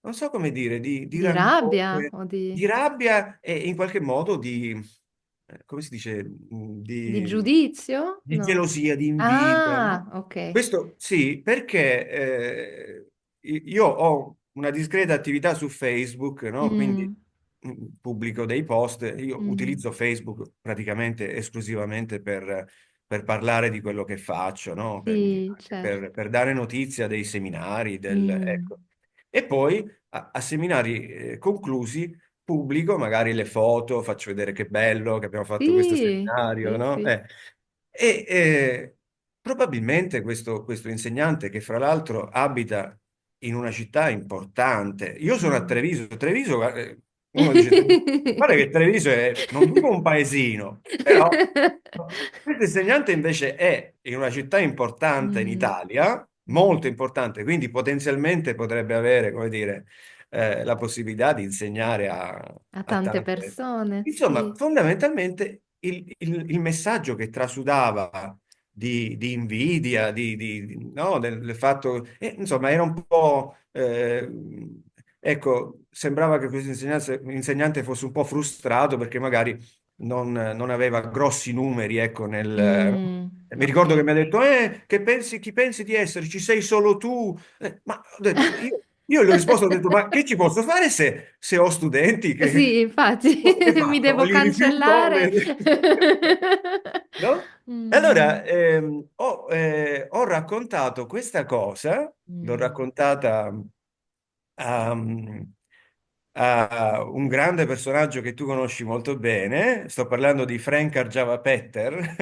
non so come dire, di Di rabbia rancore, o di rabbia e in qualche modo di, come si dice, di giudizio? di No. gelosia, di invidia, Ah, no? ok. Questo sì, perché io ho una discreta attività su Facebook, no? Quindi Mm, pubblico dei post. Io mm. utilizzo Facebook praticamente esclusivamente per parlare di quello che faccio, no? Sì, Anche certo. per dare notizia dei seminari, Mm. ecco. E poi a seminari conclusi pubblico magari le foto, faccio vedere che bello che abbiamo fatto questo Sì, seminario, sì, no? sì. E probabilmente questo insegnante, che fra l'altro abita in una città importante, io sono a Mm. Treviso, Treviso, uno dice, guarda che Treviso è, non dico un paesino, però questo insegnante invece è in una città importante in Mm, Italia, molto mm. importante, quindi potenzialmente potrebbe avere, come dire, la possibilità di insegnare A a tante tante... persone, Insomma, sì. fondamentalmente il messaggio che trasudava di invidia, no, del fatto, insomma, era un po', ecco, sembrava che questo insegnante fosse un po' frustrato perché magari non aveva grossi numeri, ecco, Mm, Mi ok. ricordo che mi ha detto, che pensi, chi pensi di essere? Ci sei solo tu? Ma ho detto, io gli ho risposto, ho detto, ma che ci posso fare se ho studenti Sì, infatti, che mi faccio? devo Li rifiuto? cancellare. No? Mm, Allora, ho raccontato questa cosa, l'ho mm, raccontata a, a un grande personaggio che tu conosci molto bene, sto parlando di Frank Arjava Petter,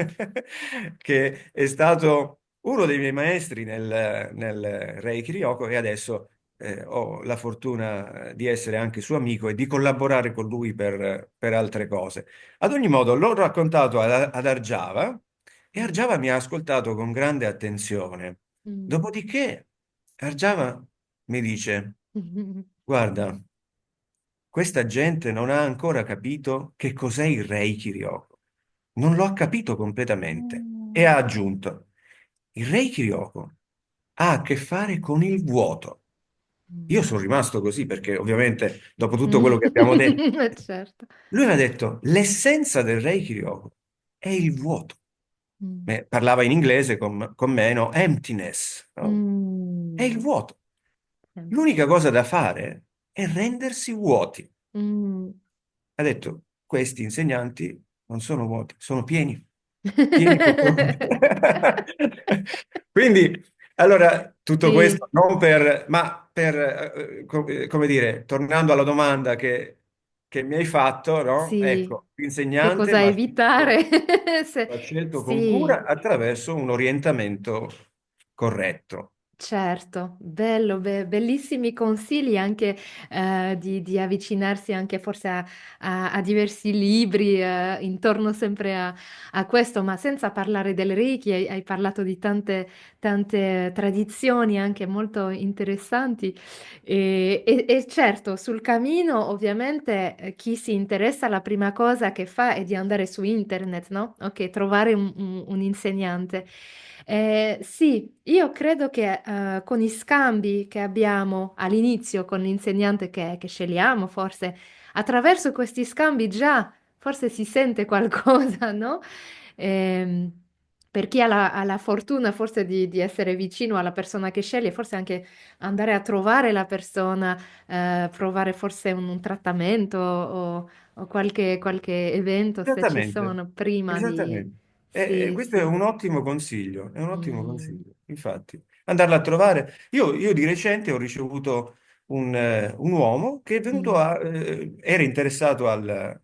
che è stato uno dei miei maestri nel Reiki Ryoko e adesso ho la fortuna di essere anche suo amico e di collaborare con lui per altre cose. Ad ogni modo, l'ho raccontato ad Arjava e mm, Arjava mi ha ascoltato con grande attenzione. mm. Dopodiché Arjava mi dice, guarda, questa gente non ha ancora capito che cos'è il Reiki Ryoko. Non lo ha capito completamente. E Mm. ha aggiunto, il Reiki Ryoko ha a che fare con il vuoto. Io Mm. sono rimasto così perché ovviamente dopo tutto quello che abbiamo detto, Mm. Certo. lui mi ha detto, l'essenza del Reiki Ryoko è il vuoto. Mm. Parlava in inglese con me, no? Emptiness, no? È il Mm. vuoto. Semplice. L'unica cosa da fare è rendersi vuoti. Mm. Ha detto, questi insegnanti non sono vuoti, sono pieni, pieni con... Quindi, Allora, tutto Sì, questo non per, ma per, come dire, tornando alla domanda che mi hai fatto, no? sì, Ecco, che l'insegnante cosa evitare? va scelto con Sì. cura attraverso un orientamento corretto. Certo, bello, bellissimi consigli anche di avvicinarsi anche forse a diversi libri intorno sempre a questo, ma senza parlare del Reiki, hai parlato di tante tradizioni anche molto interessanti e certo sul cammino ovviamente chi si interessa la prima cosa che fa è di andare su internet, no? Ok, trovare un insegnante. Sì, io credo che con i scambi che abbiamo all'inizio con l'insegnante che scegliamo, forse attraverso questi scambi già forse si sente qualcosa, no? Ehm, per chi ha la fortuna forse di essere vicino alla persona che sceglie, forse anche andare a trovare la persona, provare forse un trattamento o qualche evento se ci Esattamente, sono prima di... esattamente. E Sì, questo è sì. un ottimo consiglio, è un ottimo Mm, consiglio, infatti. Andarla a trovare. Io di recente ho ricevuto un uomo che è venuto mm, era interessato alla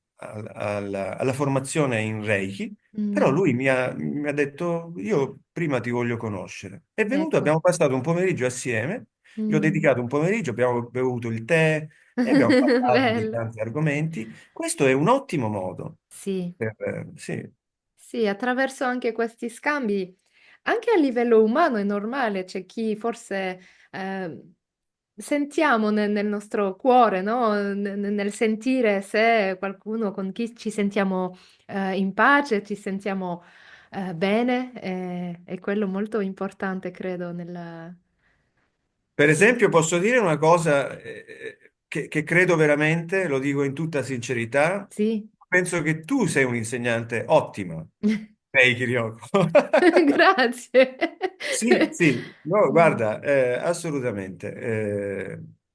formazione in Reiki, però mm, lui mi ha detto, io prima ti voglio conoscere. È venuto, ecco. abbiamo passato un pomeriggio assieme, gli ho Mm. dedicato un pomeriggio, abbiamo bevuto il tè e abbiamo parlato di Bello. tanti argomenti. Questo è un ottimo modo. Sì. Sì, Sì, attraverso anche questi scambi, anche a livello umano è normale, c'è chi forse sentiamo nel nostro cuore, no? Nel sentire se qualcuno con chi ci sentiamo in pace, ci sentiamo bene, è quello molto importante, credo, nella... per Sì, esempio, posso dire una cosa che credo veramente, lo dico in tutta sincerità, sì. penso che tu sei un insegnante ottimo, sei Kyrioko. Grazie. Sì, sì, no, Mm. guarda, assolutamente.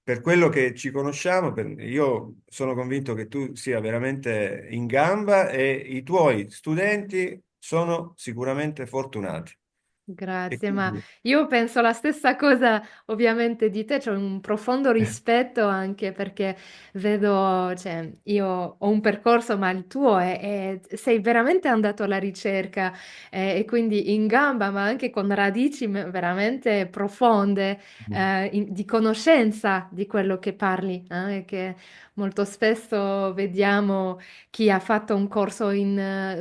Per quello che ci conosciamo, io sono convinto che tu sia veramente in gamba e i tuoi studenti sono sicuramente fortunati. E Grazie, ma quindi, io penso la stessa cosa ovviamente di te, c'è un profondo rispetto anche perché vedo, cioè, io ho un percorso, ma il tuo sei veramente andato alla ricerca e quindi in gamba, ma anche con radici veramente profonde di conoscenza di quello che parli, e che molto spesso vediamo chi ha fatto un corso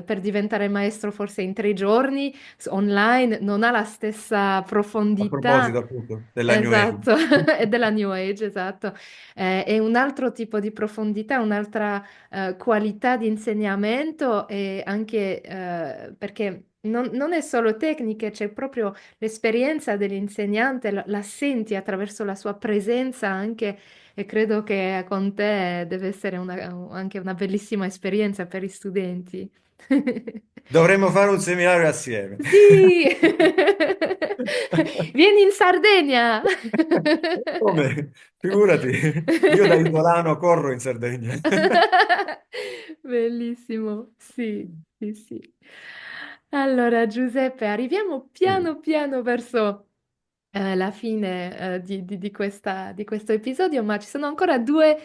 per diventare maestro forse in 3 giorni online non ha la stessa a profondità, proposito appunto della New Age. esatto, e della New Age, esatto. È un altro tipo di profondità, un'altra qualità di insegnamento e anche perché non è solo tecniche, c'è proprio l'esperienza dell'insegnante, la senti attraverso la sua presenza anche e credo che con te deve essere anche una bellissima esperienza per gli studenti. Dovremmo fare un seminario assieme. Sì! Vieni in Sardegna! Come? Figurati, io da isolano corro in Sardegna. Bellissimo, sì, sì, sì. Allora, Giuseppe, arriviamo Sì. piano piano verso la fine di questo episodio, ma ci sono ancora due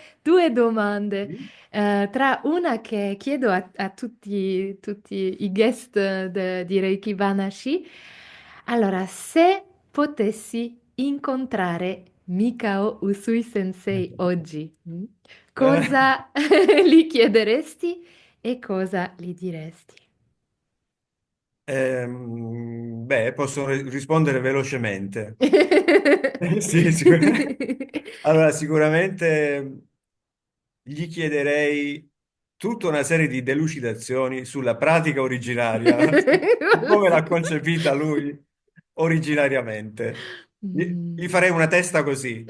domande. Tra una che chiedo a tutti i guest di Reiki Banashi. Allora, se potessi incontrare Mikao Usui Sensei oggi, Eh, cosa gli chiederesti e cosa gli diresti? beh, posso rispondere velocemente. Sì, allora, sicuramente gli chiederei tutta una serie di delucidazioni sulla pratica originaria, su Quello come l'ha sicuro. concepita lui originariamente. Gli Mm. farei una testa così.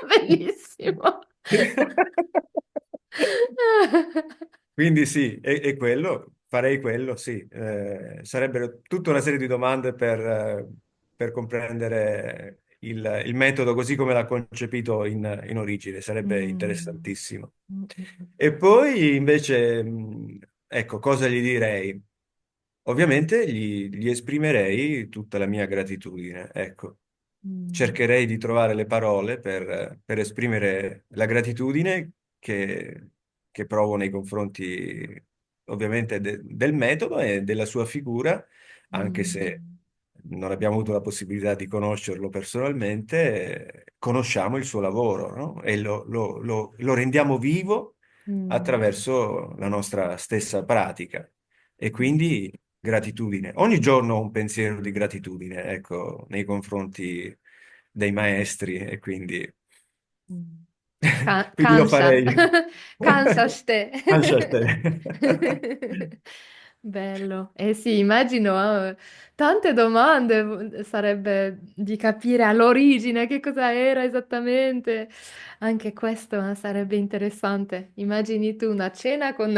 Bellissimo. Quindi sì, è quello, farei quello, sì. Sarebbero tutta una serie di domande per comprendere il metodo così come l'ha concepito in origine, sarebbe Mm. interessantissimo. Mm, mm, E poi invece, ecco, cosa gli direi? ovviamente gli esprimerei tutta la mia gratitudine. Ecco, Mm, cercherei di trovare le parole per esprimere la gratitudine che provo nei confronti, ovviamente, del metodo e della sua figura, anche se mm, non abbiamo avuto la possibilità di conoscerlo personalmente, conosciamo il suo lavoro, no? E lo rendiamo vivo mm, attraverso la nostra stessa pratica. E mm, quindi gratitudine. Ogni giorno ho un pensiero di gratitudine, ecco, nei confronti dei maestri e quindi, mm. quindi lo Kansha, farei. Kansha shite. Lascia a te. Bello. Eh sì, immagino, tante domande sarebbe di capire all'origine che cosa era esattamente. Anche questo, sarebbe interessante. Immagini tu una cena con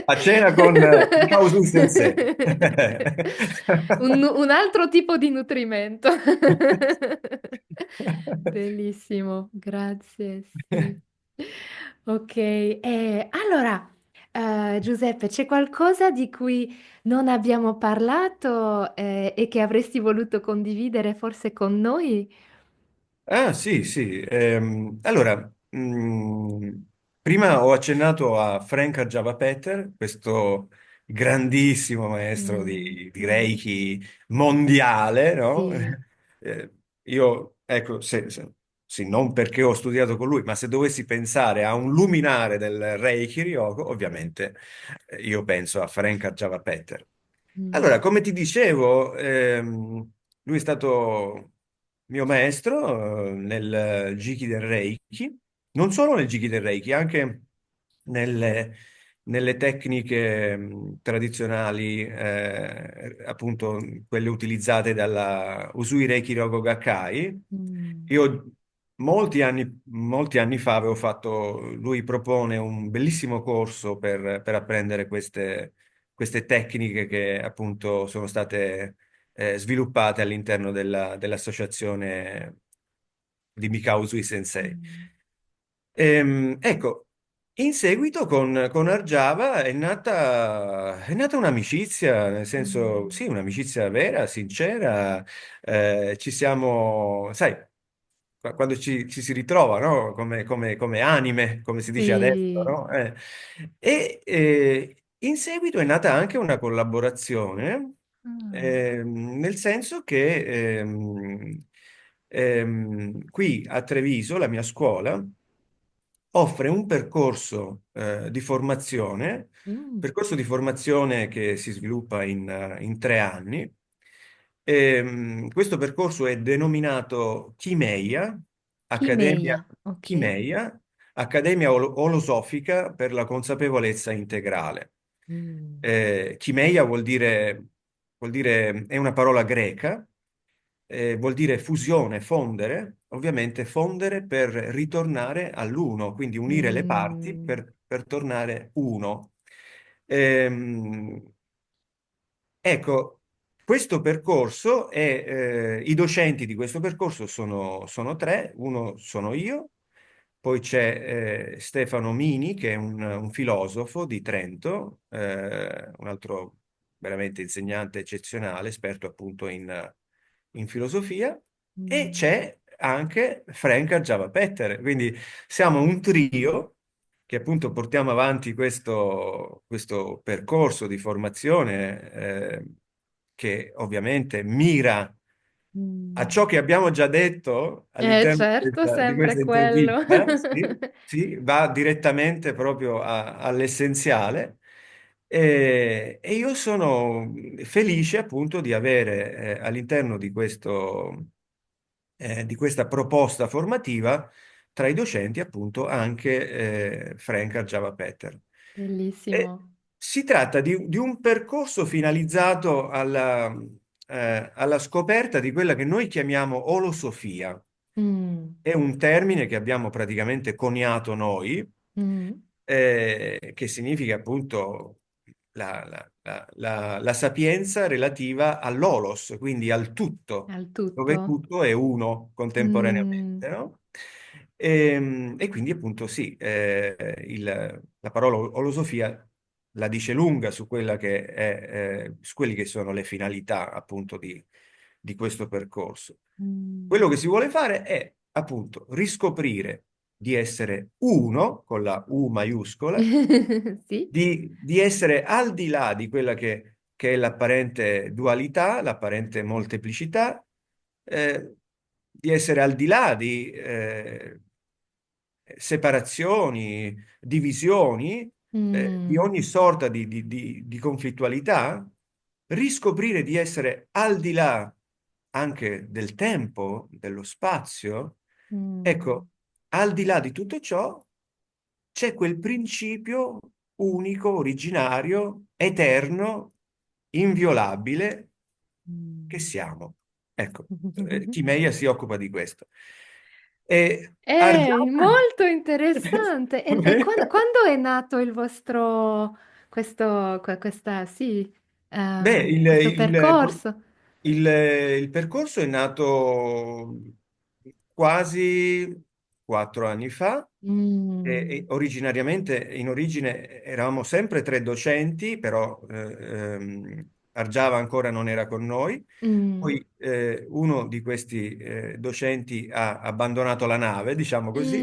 A cena con Mikao Sensei. un altro tipo di nutrimento. Bellissimo, grazie, sì. Ok, allora, Giuseppe, c'è qualcosa di cui non abbiamo parlato, e che avresti voluto condividere forse con noi? Ah, sì, sì. Allora, prima ho accennato a Frank Java Peter, questo grandissimo maestro Mm, di Reiki mondiale, no? sì, Io, ecco, sì, non perché ho studiato con lui, ma se dovessi pensare a un luminare del Reiki Ryogo, ovviamente io penso a Frank Java Peter. Allora, mm, come ti dicevo, lui è stato mio maestro nel Jiki del Reiki, non solo nel Jiki del Reiki, anche nelle, nelle tecniche tradizionali, appunto quelle utilizzate dalla Usui Reiki Ryogo Gakkai. mm, Io molti anni fa avevo fatto, lui propone un bellissimo corso per apprendere queste tecniche che appunto sono state sviluppate all'interno dell'associazione di Mikao Usui Sensei. mm, Ecco, in seguito con Argiava è nata un'amicizia, nel senso, mm. sì, un'amicizia vera, sincera, ci siamo, sai, quando ci si ritrova, no? Come anime, come si dice adesso, Sì. no? In seguito è nata anche una collaborazione, Mm, nel senso che qui a Treviso, la mia scuola, offre un mm. percorso di formazione che si sviluppa in 3 anni. Questo percorso è denominato Accademia, Chimeia, ok. Chimeia, Accademia Olosofica per la consapevolezza integrale. Mm, Chimeia vuol dire, è una parola greca, vuol dire fusione, fondere, ovviamente fondere per ritornare all'uno, quindi unire le parti mm, per tornare uno. Ehm, ecco, questo percorso i docenti di questo percorso sono tre, uno sono io, poi c'è Stefano Mini, che è un filosofo di Trento, un altro veramente insegnante eccezionale, esperto appunto in filosofia, e mm, c'è anche Frank Javapetter. Quindi siamo un trio che appunto portiamo avanti questo percorso di formazione che ovviamente mira a mm. ciò che abbiamo già detto all'interno Certo, di sempre questa quello. intervista, sì, sì, va direttamente proprio all'essenziale. E io sono felice appunto di avere all'interno di questa proposta formativa tra i docenti appunto anche Frank Arjava Petter. E Bellissimo. si tratta di un percorso finalizzato alla scoperta di quella che noi chiamiamo olosofia. Mm, È un termine che abbiamo praticamente coniato noi, mm. che significa appunto la sapienza relativa all'olos, quindi al tutto, Al dove tutto. tutto è uno Mm, contemporaneamente, no? E quindi appunto sì, la parola olosofia la dice lunga su quella che è, su quelli che sono le finalità appunto di questo percorso. Mm. Quello che si vuole fare è appunto riscoprire di essere uno, con la U maiuscola, Sì. di essere al di là di quella che è l'apparente dualità, l'apparente molteplicità, di essere al di là di separazioni, divisioni, di Mm. ogni sorta di conflittualità, riscoprire di essere al di là anche del tempo, dello spazio. Mm. Ecco, al di là di tutto ciò c'è quel principio unico, originario, eterno, inviolabile che Mm. siamo. Ecco, Timeia si occupa di questo. E È Argiana, molto interessante. E quando è nato il vostro, sì, beh, questo percorso? il percorso è nato quasi 4 anni fa. E Mm. originariamente, in origine, eravamo sempre tre docenti, però Argiava ancora non era con noi. Mm. Poi uno di questi docenti ha abbandonato la nave, diciamo così,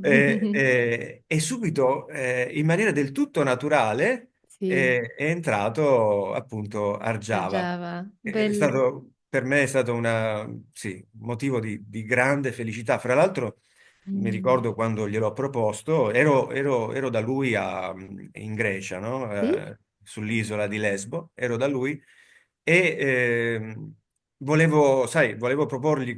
Mm. e subito, in maniera del tutto naturale, Sì, è entrato appunto Argiava. Java, È stato, per me è stato sì, un motivo di grande felicità. Fra l'altro, mi Mm. ricordo quando gliel'ho proposto, ero da lui in Grecia, no? Sì? Sull'isola di Lesbo, ero da lui e volevo, sai, volevo proporgli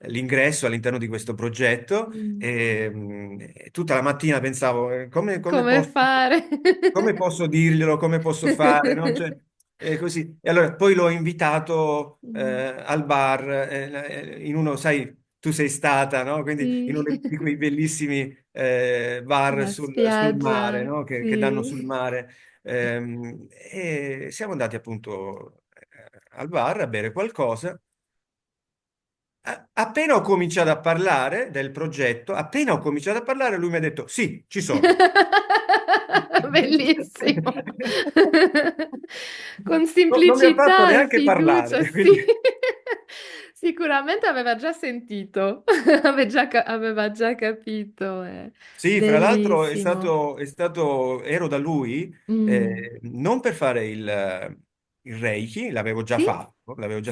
l'ingresso all'interno di questo progetto Mm. e tutta la mattina pensavo Come fare? come posso dirglielo, come posso fare, no? Cioè, così. E allora poi l'ho invitato Mm. al bar, in uno, sai, tu sei stata, no? Quindi in uno Sì, di quei bellissimi bar la sul mare, spiaggia, no? Che danno sul sì. mare. E siamo andati appunto al bar a bere qualcosa. Appena ho cominciato a parlare del progetto, appena ho cominciato a parlare, lui mi ha detto: Sì, ci sono. Bellissimo. Con Non mi ha fatto semplicità e neanche fiducia, parlare, sì. quindi Sicuramente aveva già sentito, aveva già capito. sì, fra l'altro Bellissimo. ero da lui Mm. non per fare il Reiki, Sì? l'avevo già fatto,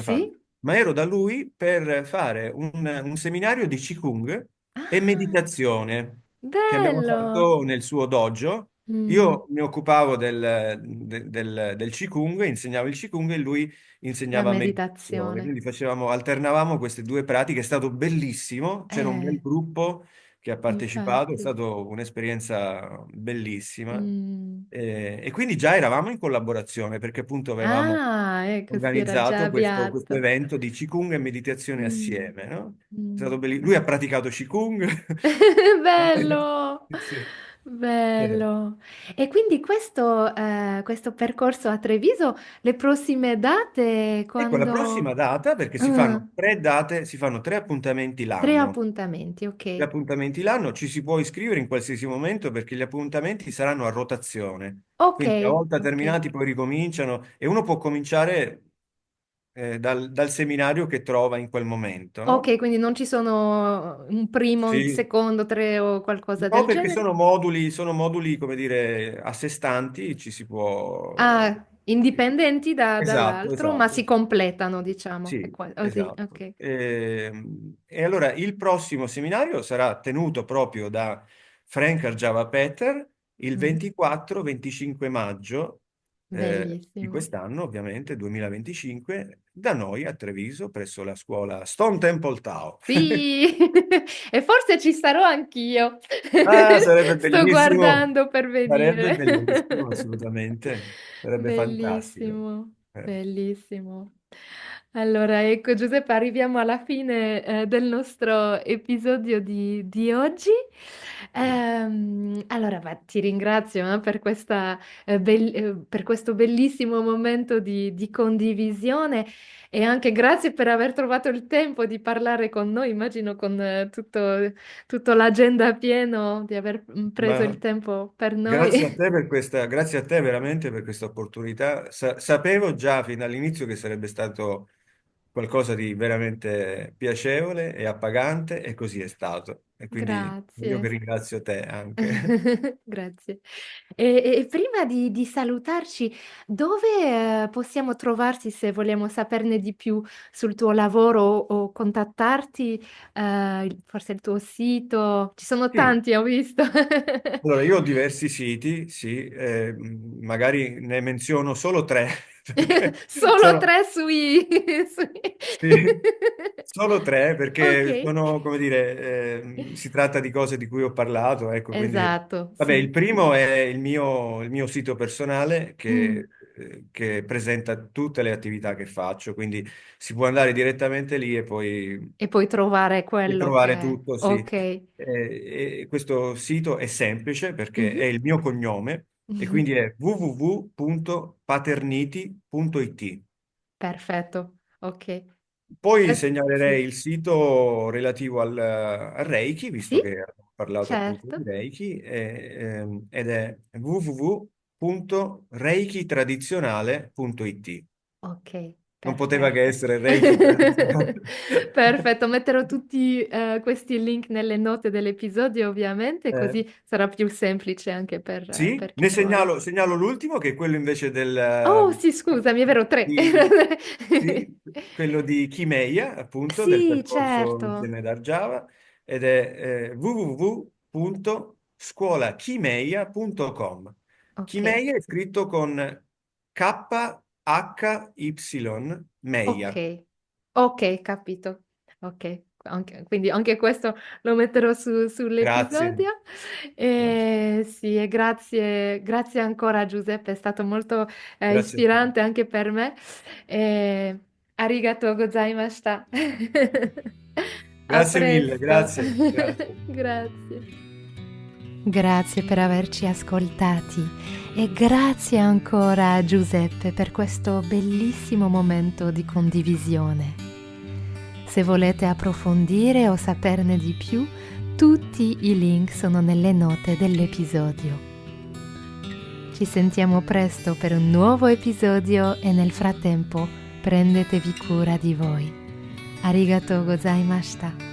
Sì? ma ero da lui per fare un seminario di Qigong e Ah, meditazione che abbiamo bello. fatto nel suo dojo. Mm. Io mi occupavo del Qigong, insegnavo il Qigong e lui La insegnava meditazione. meditazione. Quindi alternavamo queste due pratiche, è stato bellissimo, c'era un bel Eh, gruppo che ha partecipato, è infatti. stata un'esperienza bellissima. Mm. E quindi già eravamo in collaborazione perché appunto avevamo Ah, ecco, si era già organizzato questo avviato. evento di Qigong e meditazione Mm. assieme, no? È stato Mm. Lui ha praticato Qigong. Bello, Sì. Eh. bello. E quindi questo percorso a Treviso, le prossime date, Ecco, la prossima quando... data, perché si Ah, fanno 3 date, si fanno 3 appuntamenti tre l'anno. appuntamenti, Tre ok. appuntamenti l'anno, ci si può iscrivere in qualsiasi momento perché gli appuntamenti saranno a rotazione. Ok, Quindi una volta ok. terminati poi ricominciano e uno può cominciare dal seminario che trova in quel momento, no? Ok, quindi non ci sono un primo, un Sì. secondo, tre o qualcosa No, del perché genere? sono moduli, come dire, a sé stanti, ci si può... Ah, indipendenti Esatto, dall'altro, ma si esatto. completano, diciamo. È Sì, così, esatto. ok. E allora il prossimo seminario sarà tenuto proprio da Frank Arjava Peter il Mm, 24-25 maggio di bellissimo. quest'anno, ovviamente 2025, da noi a Treviso, presso la scuola Stone Temple Tao. Sì, e forse ci sarò anch'io. Ah, sarebbe Sto bellissimo, guardando per sarebbe venire. bellissimo, assolutamente, sarebbe fantastico. Bellissimo, Eh. bellissimo. Allora, ecco Giuseppe, arriviamo alla fine del nostro episodio di oggi. Sì. Allora, ti ringrazio per per questo bellissimo momento di condivisione e anche grazie per aver trovato il tempo di parlare con noi. Immagino con tutto l'agenda pieno di aver preso il Ma tempo per noi. grazie a te per grazie a te veramente per questa opportunità. Sapevo già fin dall'inizio che sarebbe stato qualcosa di veramente piacevole e appagante e così è stato. E quindi io che Grazie. ringrazio te anche. Grazie. E prima di salutarci, dove, possiamo trovarti se vogliamo saperne di più sul tuo lavoro o contattarti? Forse il tuo sito? Ci sono Sì. tanti, ho visto. Allora, io ho diversi siti, sì, magari ne menziono solo tre, perché Solo sono, 3 sui sì, solo tre, perché Okay. sono, come dire, si tratta di cose di cui ho parlato, ecco, quindi, Esatto, vabbè, il sì. primo è il mio sito personale Mh. che presenta tutte le attività che faccio, quindi si può andare direttamente lì E puoi trovare e quello trovare che tutto, sì. okay. E questo sito è semplice perché è Mh-mh. il mio cognome e Mh-mh. quindi è www.paternity.it. Perfetto, okay. Poi Sì. segnalerei il sito relativo al Reiki, visto Sì, che abbiamo parlato appunto di certo. Reiki, ed è www.reikitradizionale.it. Okay, Non poteva che perfetto. essere Reiki tradizionale. Perfetto, metterò tutti, questi link nelle note dell'episodio ovviamente, Eh, così sarà più semplice anche Sì, per chi ne vuole. segnalo l'ultimo che è quello invece Oh sì, scusami, è vero, 3. di, sì, quello di Kimeia, appunto, del Sì, percorso certo. insieme ad Arjava, ed è www.scuolachimeia.com. Okay. Kimeia è scritto con Khy, Meia. Okay. Okay, capito. Okay, quindi anche questo lo metterò Grazie. sull'episodio. Grazie, Sì, e grazie ancora Giuseppe, è stato molto, grazie a te. ispirante anche per me. Ehm, Arigatou gozaimashita. A Grazie mille, presto. grazie, grazie. Grazie. Grazie per averci ascoltati e grazie ancora a Giuseppe per questo bellissimo momento di condivisione. Se volete approfondire o saperne di più, tutti i link sono nelle note dell'episodio. Ci sentiamo presto per un nuovo episodio e nel frattempo prendetevi cura di voi. Arigatou gozaimashita.